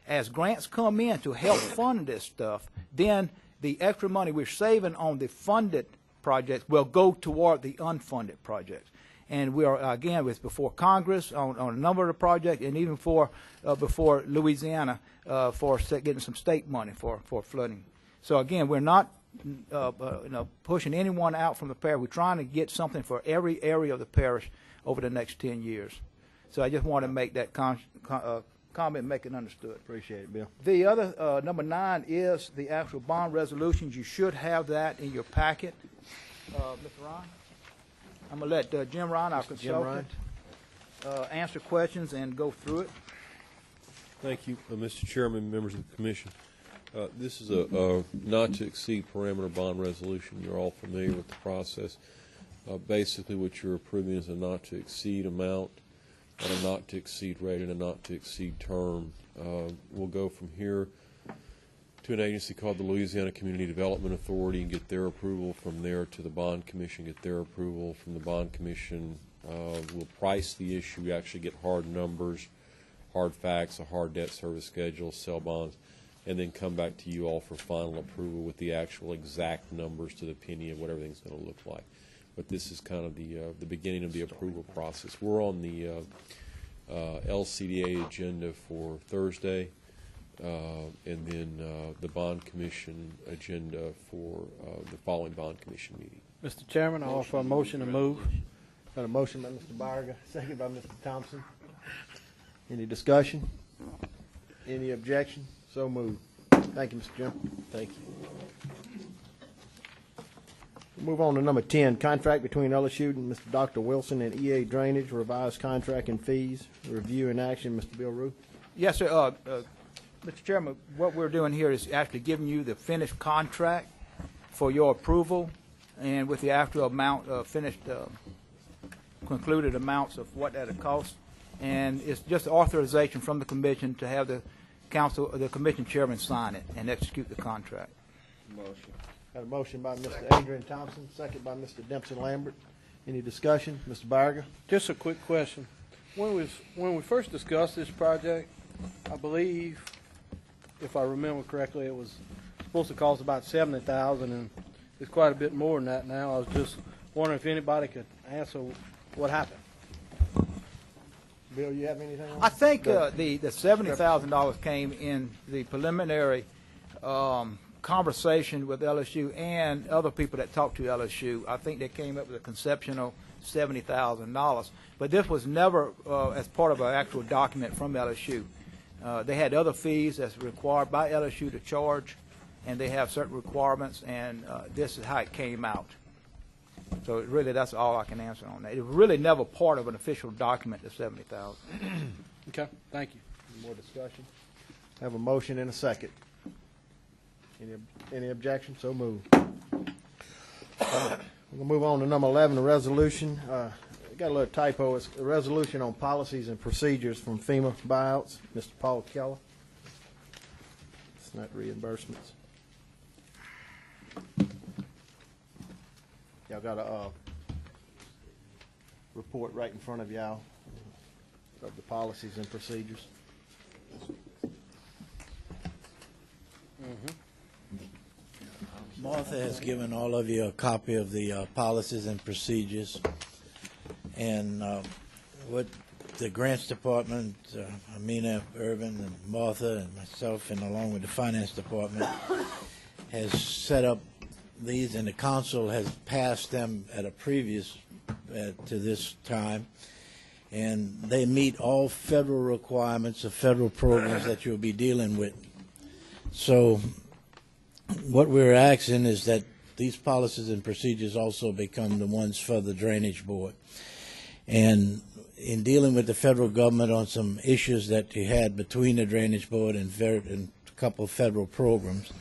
As grants come in to help fund this stuff, then the extra money we're saving on the funded projects will go toward the unfunded projects. And we are, again, with before Congress on a number of the projects, and even before Louisiana for getting some state money for flooding. So again, we're not pushing anyone out from the parish. We're trying to get something for every area of the parish over the next 10 years. So I just want to make that comment, make it understood. Appreciate it, Bill. The other, number 9, is the actual bond resolutions. You should have that in your packet. Mr. Ryan? I'm going to let Jim Ryan, our consultant, answer questions and go through it. Thank you, Mr. Chairman, members of the Commission. This is a not-to-exceed parameter bond resolution. You're all familiar with the process. Basically, what you're approving is a not-to-exceed amount, and a not-to-exceed rate, and a not-to-exceed term. We'll go from here to an agency called the Louisiana Community Development Authority and get their approval. From there to the Bond Commission, get their approval. From the Bond Commission, we'll price the issue. We actually get hard numbers, hard facts, a hard debt service schedule, sell bonds, and then come back to you all for final approval with the actual exact numbers to the penny of what everything's going to look like. But this is kind of the beginning of the approval process. We're on the LCDA agenda for Thursday, and then the Bond Commission agenda for the following Bond Commission meeting. Mr. Chairman, I offer a motion to move. Got a motion by Mr. Barger, second by Mr. Thompson. Any discussion? Any objection? So moved. Thank you, Mr. Jim. Thank you. We'll move on to number 10, contract between LSU and Mr. Dr. Wilson and EA Drainage, revised contract and fees, review and action. Mr. Bill Rue. Yes, sir. Mr. Chairman, what we're doing here is actually giving you the finished contract for your approval, and with the actual amount finished, concluded amounts of what that costs. And it's just authorization from the commission to have the commission chairman sign it and execute the contract. Motion. Got a motion by Mr. Adrian Thompson, second by Mr. Dempsey Lambert. Any discussion? Mr. Barger? Just a quick question. When we first discussed this project, I believe, if I remember correctly, it was supposed to cost about $70,000, and it's quite a bit more than that now. I was just wondering if anybody could answer what happened. Bill, you have anything on I think the $70,000 came in the preliminary conversation with LSU and other people that talked to LSU. I think they came up with a conceptual $70,000, but this was never as part of an actual document from LSU. They had other fees that's required by LSU to charge, and they have certain requirements, and this is how it came out. So it really, that's all I can answer on that. It was really never part of an official document, the 70,000. Okay, thank you. Any more discussion? Have a motion and a second. Any objection? So moved. We'll move on to number 11, the resolution. Got a little typo. It's a resolution on policies and procedures from FEMA buyouts. Mr. Paul Keller. It's not reimbursements. Y'all got a report right in front of y'all of the policies and procedures. Martha has given all of you a copy of the policies and procedures. And what the Grants Department, Amina, Urban, and Martha, and myself, and along with the Finance Department, has set up these, and the council has passed them at a previous, to this time. And they meet all federal requirements of federal programs that you'll be dealing with. So what we're asking is that these policies and procedures also become the ones for the Drainage Board. And in dealing with the federal government on some issues that you had between the Drainage Board and a couple of federal programs,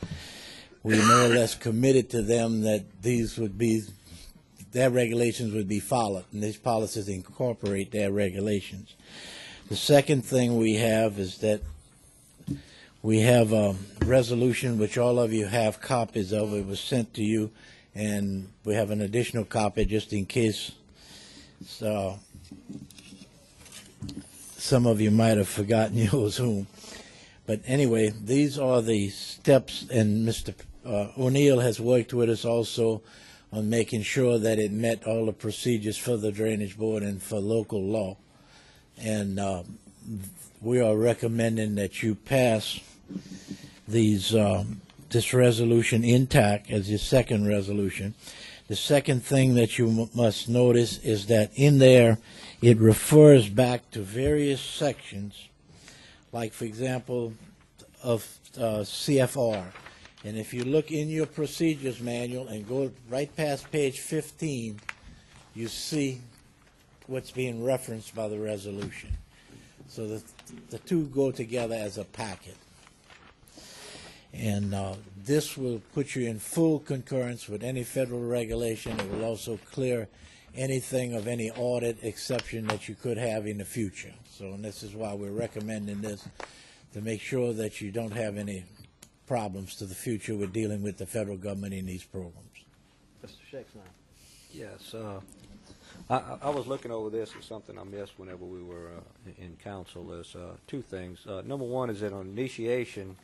we more or less committed to them that these would be, their regulations would be followed, and these policies incorporate their regulations. The second thing we have is that we have a resolution which all of you have copies of. It was sent to you, and we have an additional copy just in case some of you might have forgotten yours whom. But anyway, these are the steps, and Mr. O'Neill has worked with us also on making sure that it met all the procedures for the Drainage Board and for local law. And we are recommending that you pass these this resolution intact as your second resolution. The second thing that you must notice is that in there it refers back to various sections, like, for example, of CFR. And if you look in your procedures manual and go right past page 15, you see what's being referenced by the resolution. So the two go together as a packet. And this will put you in full concurrence with any federal regulation. It will also clear anything of any audit exception that you could have in the future. So, and this is why we're recommending this, to make sure that you don't have any problems to the future with dealing with the federal government in these programs. Mr. Shakes now. Yes, I was looking over this, and something I missed whenever we were in council. There's two things. Number one is that on initiation,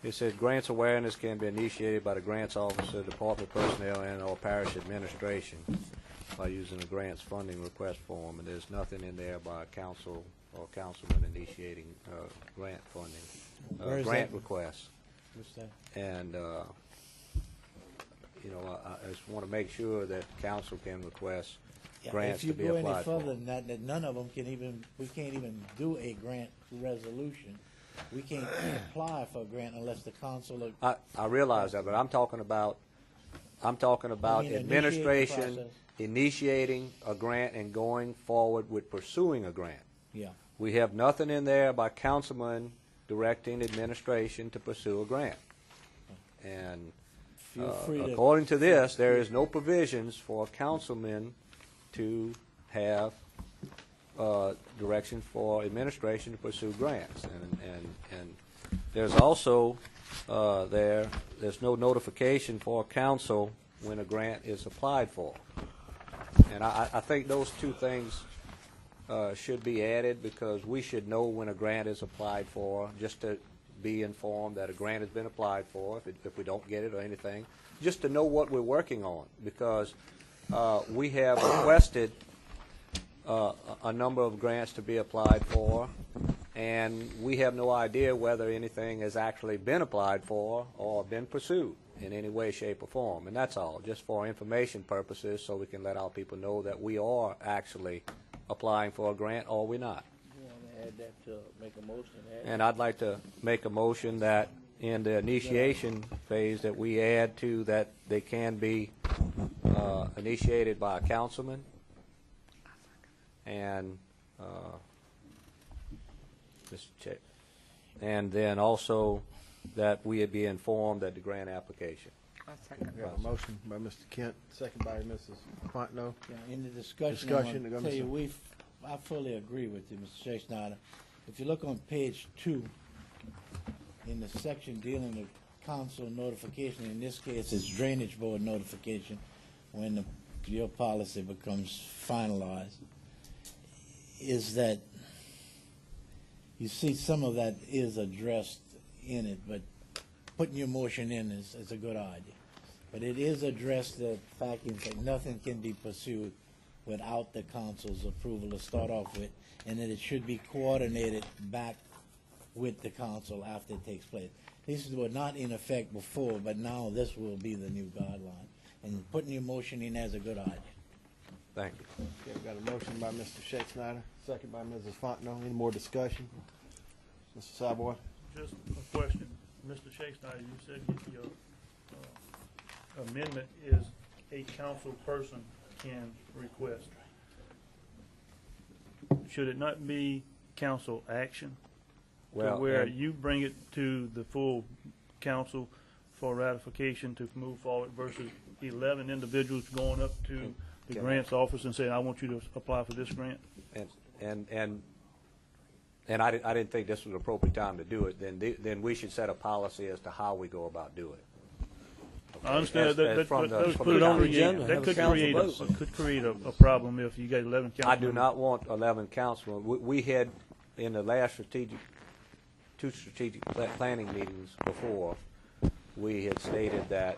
it says grants awareness can be initiated by the grants officer, department personnel, and/or parish administration by using the grants funding request form, and there's nothing in there by council or councilman initiating grant funding, grant requests. And you know, I just want to make sure that council can request grants to be applied for. If you go any further than that, that none of them can even, we can't even do a grant resolution. We can't apply for a grant unless the council. I realize that, but I'm talking about administration initiating a grant and going forward with pursuing a grant. Yeah. We have nothing in there by councilman directing administration to pursue a grant. And according to this, there is no provisions for councilmen to have direction for administration to pursue grants. And there's also there's no notification for council when a grant is applied for. And I think those two things should be added, because we should know when a grant is applied for, just to be informed that a grant has been applied for, if we don't get it or anything, just to know what we're working on, because we have requested a number of grants to be applied for, and we have no idea whether anything has actually been applied for or been pursued in any way, shape, or form. And that's all, just for information purposes, so we can let our people know that we are actually applying for a grant, or we're not. You want to add that to make a motion? And I'd like to make a motion that in the initiation phase that we add to that they can be initiated by a councilman and Mr. Chair, and then also that we be informed that the grant application. We have a motion by Mr. Kent, second by Mrs. Fontenot. Yeah, in the discussion, Discussion, I go, want to tell you, Mr. I fully agree with you, Mr. Shea Snyder. If you look on page 2, in the section dealing with council notification, in this case, it's drainage board notification, when your policy becomes finalized, is that you see some of that is addressed in it, but putting your motion in is a good idea. But it is addressed the fact that nothing can be pursued without the council's approval to start off with, and that it should be coordinated back with the council after it takes place. These were not in effect before, but now this will be the new guideline. And putting your motion in as a good idea. Thank you. Okay, we got a motion by Mr. Shea Snyder, second by Mrs. Fontenot. Any more discussion? Mr. Savoy? Just a question. Mr. Shea Snyder, you said your amendment is a council person can request. Should it not be council action? Well, to where and- you bring it to the full council for ratification to move forward versus 11 individuals going up to the Can grants office and saying, I want you to apply for this grant? And I didn't think this was an appropriate time to do it. Then we should set a policy as to how we go about doing it. I understand that from the- those from put the it on the council. agenda. That Have a could council create vote. a problem if you got 11 council I do members. not want 11 councilmen. We had, in the last two strategic planning meetings before, we had stated that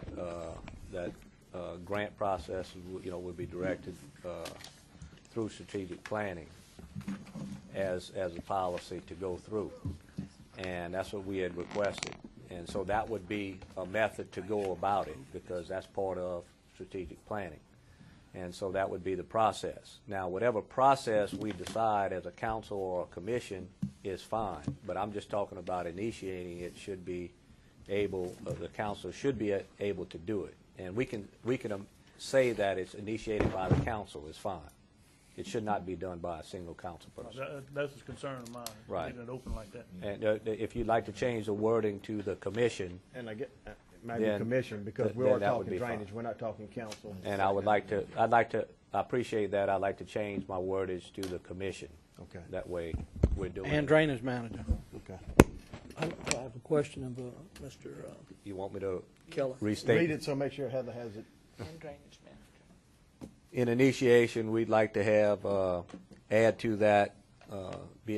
grant process, would be directed through strategic planning as a policy to go through, and that's what we had requested. And so that would be a method to go about it, because that's part of strategic planning. And so that would be the process. Now, whatever process we decide as a council or a commission is fine, but I'm just talking about initiating it should be able, the council should be able to do it. And we can say that it's initiated by the council is fine. It should not be done by a single council person. That's a concern of mine. Right. Leaving it open like that. And if you'd like to change the wording to the commission, And I get, maybe Then- commission, because we then are that would talking be fine. drainage, we're not talking council. and I appreciate that. I'd like to change my wordage to the commission. Okay. That way, we're doing And it. drainage manager. Okay. I have a question of Mr. You want me to Keller. restate? Read it, so make sure Heather has it. And drainage manager. In initiation, we'd like to have, add to that,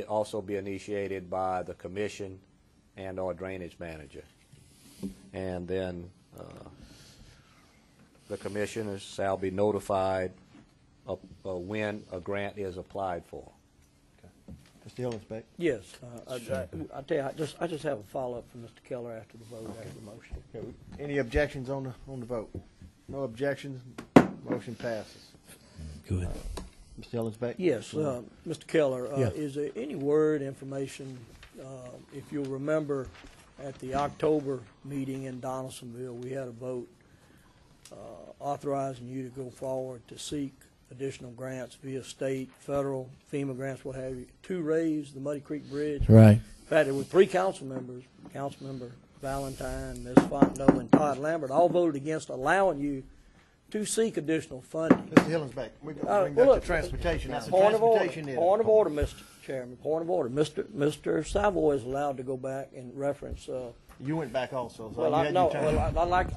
also be initiated by the commission and or drainage manager. And then, the commissioners shall be notified of when a grant is applied for. Mr. Hillingsbeck? Yes, I tell you, I just have a follow-up from Mr. Keller after the vote, after the motion. Okay, any objections on the vote? No objections, motion passes. Good. Mr. Hillingsbeck? Yes, Mr. Keller, Yeah. is there any word, information, if you'll remember, at the October meeting in Donaldsonville, we had a vote authorizing you to go forward to seek additional grants via state, federal, FEMA grants, what have you, to raise the Muddy Creek Bridge. Right. In fact, there were 3 council members, Councilmember Valentine, Ms. Fontenot, and Todd Lambert, all voted against allowing you to seek additional funding. Mr. Hillingsbeck, we're going to bring Well, that look, to transportation. That's a Point of order, transportation issue. point of order, Mr. Chairman, point of order. Mr. Savoy is allowed to go back and reference, You went back also, so well, you I, had no, your turn. well, I'd like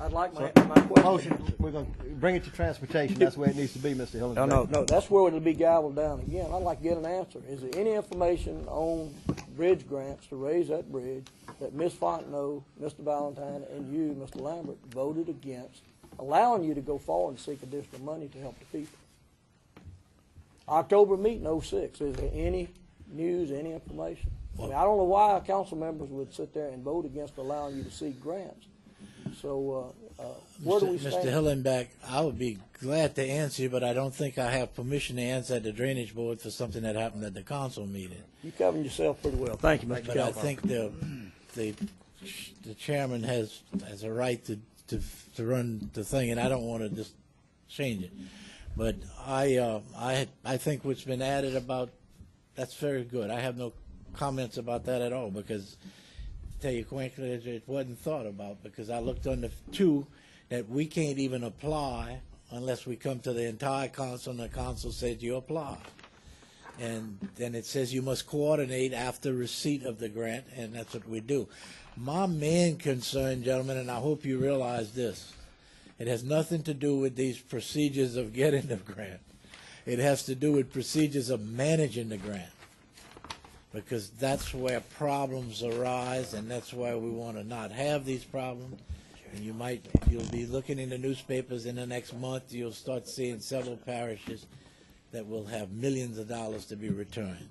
my question. Motion, we're going to bring it to transportation. That's where it needs to be, Mr. Hillingsbeck. No, that's where it'll be gobbled down again. I'd like to get an answer. Is there any information on bridge grants to raise that bridge that Ms. Fontenot, Mr. Valentine, and you, Mr. Lambert, voted against, allowing you to go forward and seek additional money to help the people? October meeting, 06, is there any news, any information? I mean, I don't know why council members would sit there and vote against allowing you to seek grants. So, where do we stand? Mr. Hillenbeck, I would be glad to answer you, but I don't think I have permission to answer at the drainage board for something that happened at the council meeting. You covered yourself pretty well. Thank you, Mr. But Keller. I think the the chairman has a right to run the thing, and I don't want to just change it. But I think what's been added about, that's very good. I have no comments about that at all, because to tell you quickly, it wasn't thought about, because I looked on the two that we can't even apply unless we come to the entire council, and the council said you apply. And then it says you must coordinate after receipt of the grant, and that's what we do. My main concern, gentlemen, and I hope you realize this, it has nothing to do with these procedures of getting the grant. It has to do with procedures of managing the grant, because that's where problems arise, and that's why we want to not have these problems. And you'll be looking in the newspapers in the next month, you'll start seeing several parishes that will have millions of dollars to be returned.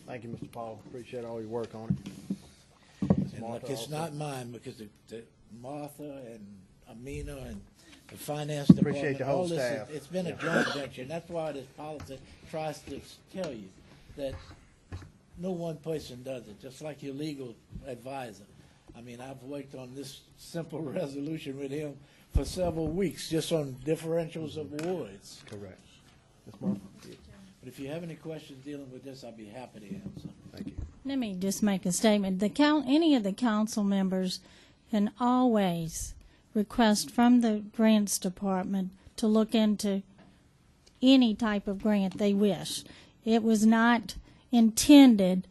Thank you, Mr. Paul. Appreciate all your work on it. And look, it's not mine, because the Martha and Amina and the finance department, Appreciate the whole all this, staff. it's been a joint venture, and that's why this policy tries to tell you that no one person does it, just like your legal advisor. I mean, I've worked on this simple resolution with him for several weeks, just on differentials of words. Correct. Ms. Martha? But if you have any questions dealing with this, I'll be happy to answer. Thank you. Let me just make a statement. Any of the council members can always request from the grants department to look into any type of grant they wish. It was not intended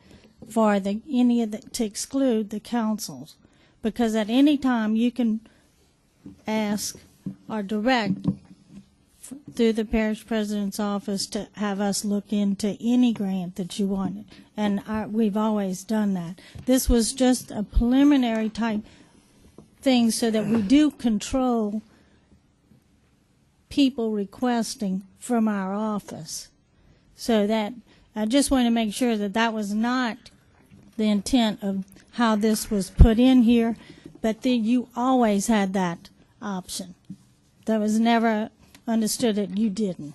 for to exclude the councils, because at any time you can ask or direct through the parish president's office to have us look into any grant that you wanted, and we've always done that. This was just a preliminary type thing so that we do control people requesting from our office. So that I just want to make sure that that was not the intent of how this was put in here, but then you always had that option. That was never understood that you didn't.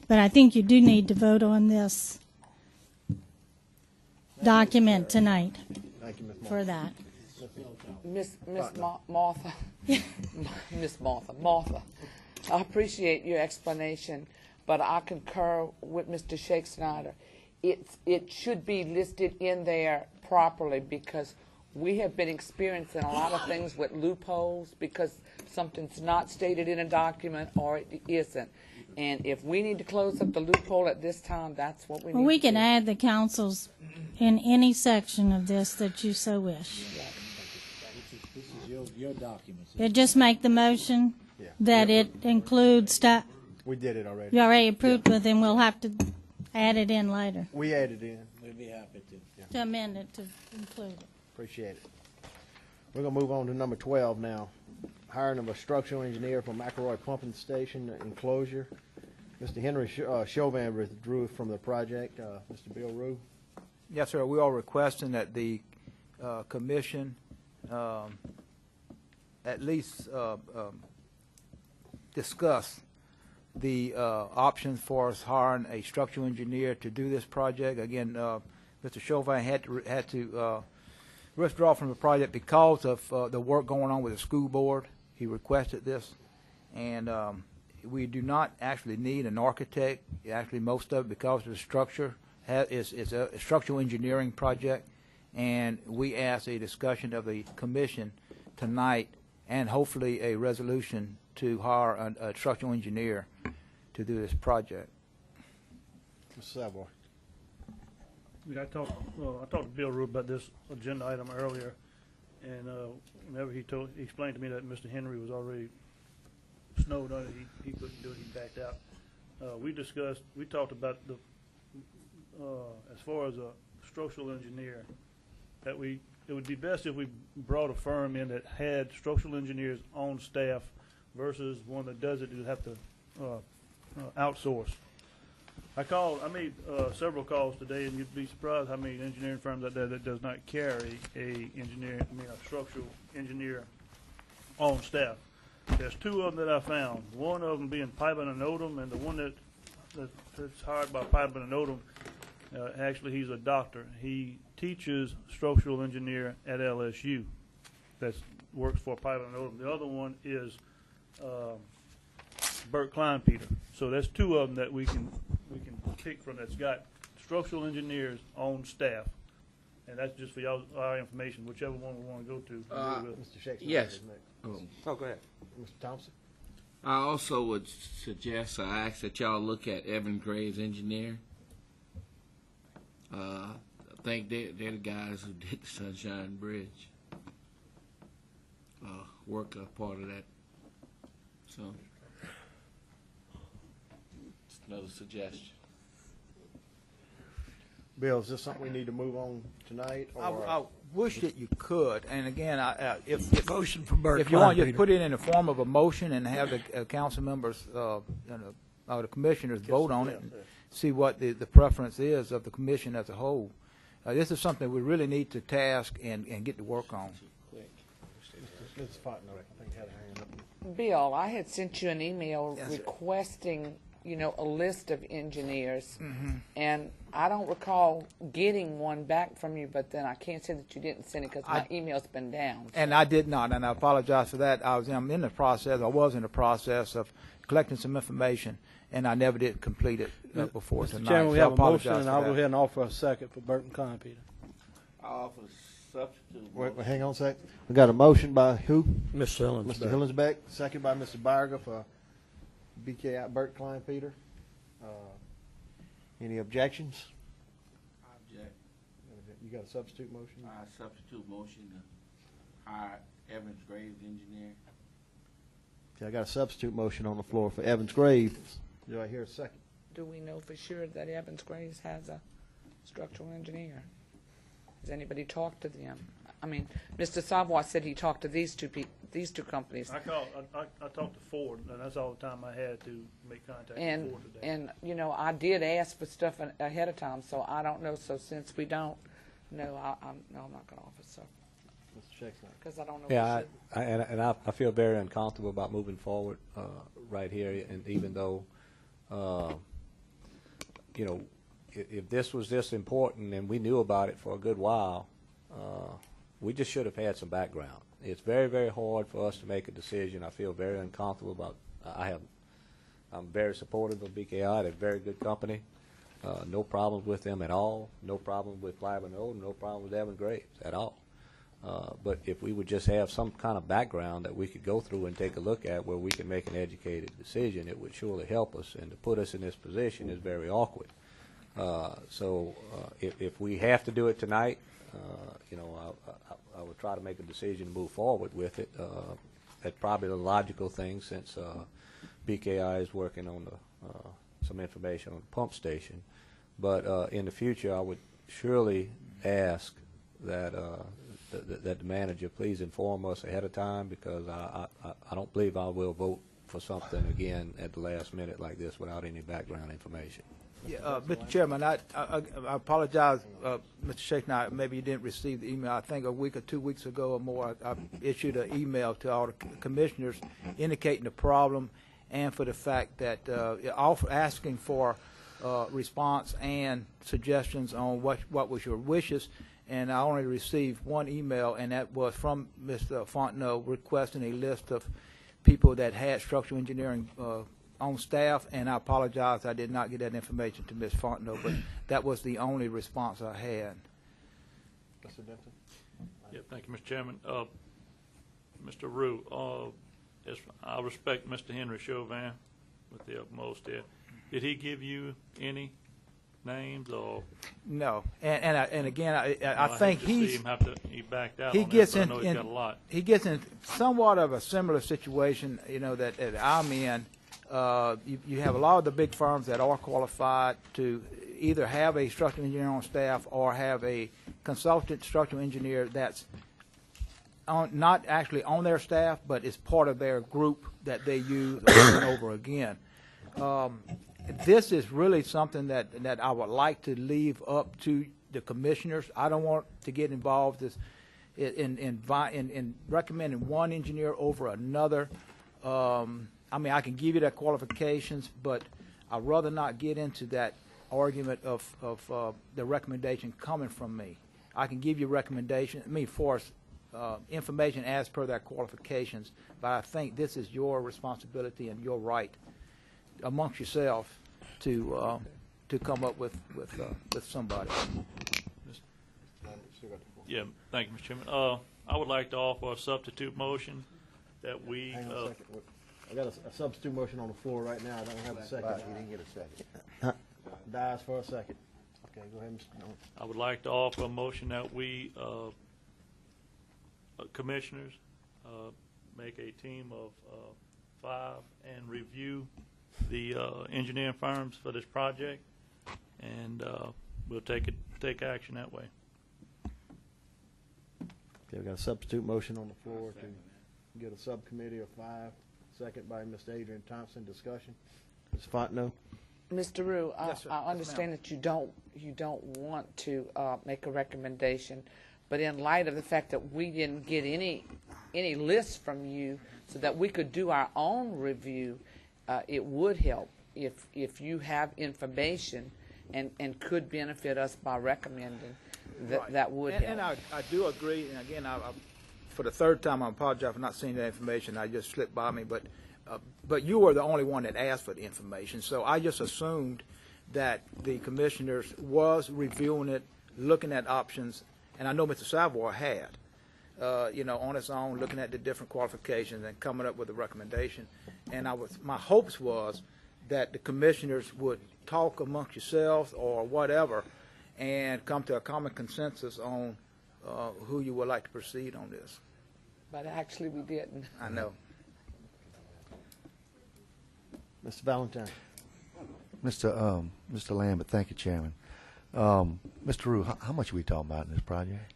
But I think you do need to vote on this document tonight. Thank you, Ms. Martha. For that. Martha, I appreciate your explanation, but I concur with Mr. Shakespeare. It should be listed in there properly, because we have been experiencing a lot of things with loopholes because something's not stated in a document or it isn't. And if we need to close up the loophole at this time, that's what we need Well, we to can do. add the councils in any section of this that you so wish. This is your documents. Just make the motion that it includes We did it already. you already approved with, and we'll have to add it in later We added in. We'll be happy to. to amend it to include it. Appreciate it. We're going to move on to number 12 now. Hiring of a structural engineer for McElroy Pumping Station enclosure. Mr. Henry Chauvin withdrew from the project. Mr. Bill Rue. Yes, sir. We are requesting that the commission at least discuss the options for us hiring a structural engineer to do this project. Again, Mr. Chauvin had to withdraw from the project because of the work going on with the school board. He requested this, and we do not actually need an architect. Actually, most of it, because of the structure, is a structural engineering project, and we ask a discussion of the commission tonight, and hopefully a resolution to hire a structural engineer to do this project. Mr. Savoy. I talked to Bill Rube about this agenda item earlier, and whenever he explained to me that Mr. Henry was already snowed under, he couldn't do it, he backed out. We talked about the as far as a structural engineer, that it would be best if we brought a firm in that had structural engineers on staff versus one that does it who have to outsource. I made several calls today, and you'd be surprised how many engineering firms out there that does not carry a structural engineer on staff. There's two of them that I found. One of them being Piper and Odom, and the one that's hired by Piper and Odom, actually he's a doctor. He teaches structural engineer at LSU. that works for Pilot and Odom. The other one is Burt Kleinpeter. So that's two of them that we can pick from that's got structural engineers on staff. And that's just for y'all, our information, whichever one we want to go to. Mr. Shakespeare. Yes. Oh, go ahead. Mr. Thompson. I also would suggest, I ask that y'all look at Evan Graves Engineer. I think they're the guys who did the Sunshine Bridge. Work a part of that. So, just another suggestion. Bill, is this something we need to move on tonight? Or? I wish that you could, and again, if Motion for Burt if you want, Kleinpeter. just put it in the form of a motion and have the council members, or the commissioners vote on it, and see what the preference is of the commission as a whole. This is something we really need to task and get to work on. Ms. Fontenot, I think had a hand up. Bill, I had sent you an email requesting, a list of engineers, and I don't recall getting one back from you, but then I can't say that you didn't send it because my email's been down. And I did not, and I apologize for that. I'm in the process, I was in the process of collecting some information, and I never did complete it before tonight. Mr. Chairman, we So I have a motion, apologize and for I'll go that. ahead and offer a second for Burton Kleinpeter. I offer substitute. Wait, hang on a sec. We got a motion by who? Ms. Hillensbeck. Mr. Hillensbeck, second by Mr. Barger for BKI Burt Kleinpeter. Any objections? Object. You got a substitute motion? Substitute motion to hire Evans Graves Engineer. Okay, I got a substitute motion on the floor for Evans Graves. Do I hear a second? Do we know for sure that Evans Graves has a structural engineer? Has anybody talked to them? I mean, Mr. Savoy said he talked to these two companies. I talked to Ford, and that's all the time I had to make contact with And, Ford today. and I did ask for stuff ahead of time, so I don't know. So since we don't know, I'm not going to offer stuff Mr. Shakespeare. because I don't know. Yeah, for sure. I feel very uncomfortable about moving forward right here, and even though, if this was this important and we knew about it for a good while, we just should have had some background. It's very, very hard for us to make a decision. I feel very uncomfortable about. I'm very supportive of BKI. They're a very good company. No problems with them at all. No problem with Clive and Odom. No problem with Evan Graves at all. But if we would just have some kind of background that we could go through and take a look at where we can make an educated decision, it would surely help us. And to put us in this position is very awkward. So if we have to do it tonight, I would try to make a decision to move forward with it. That's probably the logical thing since BKI is working on some information on the pump station. But in the future, I would surely ask that that the manager please inform us ahead of time, because I don't believe I will vote for something again at the last minute like this without any background information. Yeah, Mr. Chairman, I apologize, Mr. Shakener, maybe you didn't receive the email. I think a week or 2 weeks ago or more, I issued an email to all the commissioners indicating the problem and for the fact that asking for response and suggestions on what was your wishes. And I only received one email, and that was from Mr. Fontenot requesting a list of people that had structural engineering on staff, and I apologize I did not get that information to Ms. Fontenot, but that was the only response I had. Mr. Denton? Yeah, thank you, Mr. Chairman. Mr. Rue, I respect Mr. Henry Chauvin with the utmost there. Did he give you any names or? No, and again, I hate think to see him have to, he backed out on this, but I know he's got a lot. He gets in somewhat of a similar situation, that I'm in. You have a lot of the big firms that are qualified to either have a structural engineer on staff or have a consultant structural engineer that's not actually on their staff, but is part of their group that they use over and over again. This is really something that I would like to leave up to the commissioners. I don't want to get involved in recommending one engineer over another. I mean, I can give you the qualifications, but I'd rather not get into that argument of the recommendation coming from me. I can give you recommendation. I mean, for information as per their qualifications, but I think this is your responsibility and your right amongst yourself to come up with somebody. Yeah, thank you, Mr. Chairman. I would like to offer a substitute motion that we. Hang on a second. I got a substitute motion on the floor right now. I don't have a second. He didn't get a second. Dies for a second. Okay, go ahead, Mr. Jones. I would like to offer a motion that we, commissioners, make a team of 5 and review the engineering firms for this project, and we'll take action that way. Okay, we got a substitute motion on the floor to get a subcommittee of 5. Second by Mr. Adrian Thompson. Discussion. Ms. Fontenot. Mr. Rue, Yes, sir. I understand that you don't want to make a recommendation, but in light of the fact that we didn't get any lists from you so that we could do our own review, it would help if you have information and could benefit us by recommending. Right. That would help. And I do agree, and again, I for the third time, I apologize for not seeing that information. I just slipped by me, but you were the only one that asked for the information, so I just assumed that the commissioners was reviewing it, looking at options, and I know Mr. Savoy had, on its own, looking at the different qualifications and coming up with a recommendation. And my hopes was that the commissioners would talk amongst yourselves or whatever and come to a common consensus on who you would like to proceed on this. But actually, we didn't. I know. Mr. Valentine. Mr. Lambert, thank you, Chairman. Mr. Rue, how much are we talking about in this project?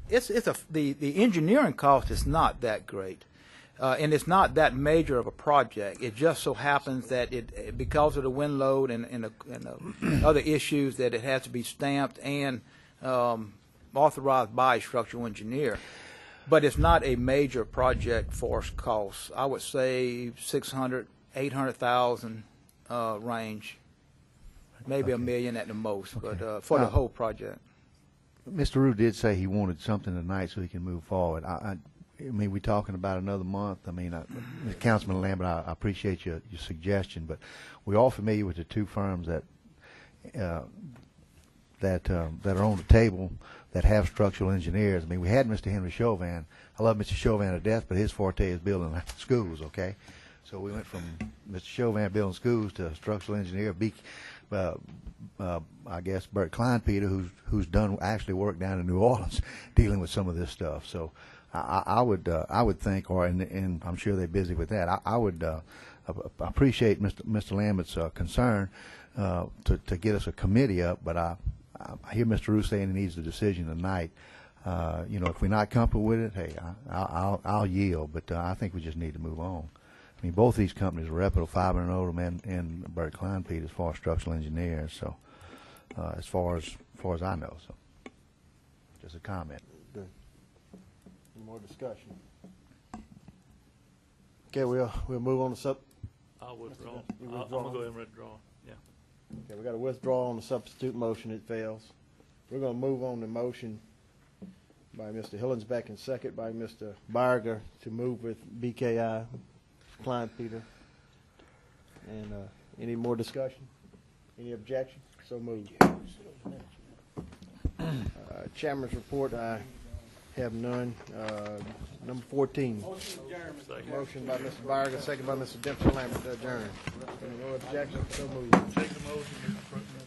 The engineering cost is not that great, and it's not that major of a project. It just so happens that because of the wind load and the other issues, that it has to be stamped and authorized by a structural engineer. But it's not a major project for costs. I would say 600, 800,000 range, maybe $1 million at the most, but for the whole project. Mr. Rue did say he wanted something tonight so he can move forward. I mean, we're talking about another month. I mean, Councilman Lambert, I appreciate your suggestion, but we're all familiar with the two firms that are on the table that have structural engineers. I mean, we had Mr. Henry Chauvin. I love Mr. Chauvin to death, but his forte is building schools, okay? So we went from Mr. Chauvin building schools to a structural engineer, I guess Bert Kleinpeter, who's done actually work down in New Orleans dealing with some of this stuff. So I would think, and I'm sure they're busy with that. I would appreciate Mr. Lambert's concern to get us a committee up, but I hear Mr. Rue saying he needs a decision tonight. If we're not comfortable with it, hey, I'll yield, but I think we just need to move on. I mean, both these companies are reputable, Fiber and Odom and Bert Kleinpeter as far as structural engineers. So, as far as I know, so just a comment. Good. Any more discussion? Okay, we'll move on to I'll withdraw. You I'm withdraw? going to go ahead and withdraw. Yeah. Okay, we got a withdrawal on the substitute motion. It fails. We're going to move on to motion by Mr. Hillensbeck and second by Mr. Barger to move with BKI, Kleinpeter. And any more discussion? Any objection? So moved. Chairman's report, I have none. Number 14. Motion by Mr. Barger, second by Mr. Dempsey Lambert to adjourn. Any more objection? So moved. Take the motion, Mr. President.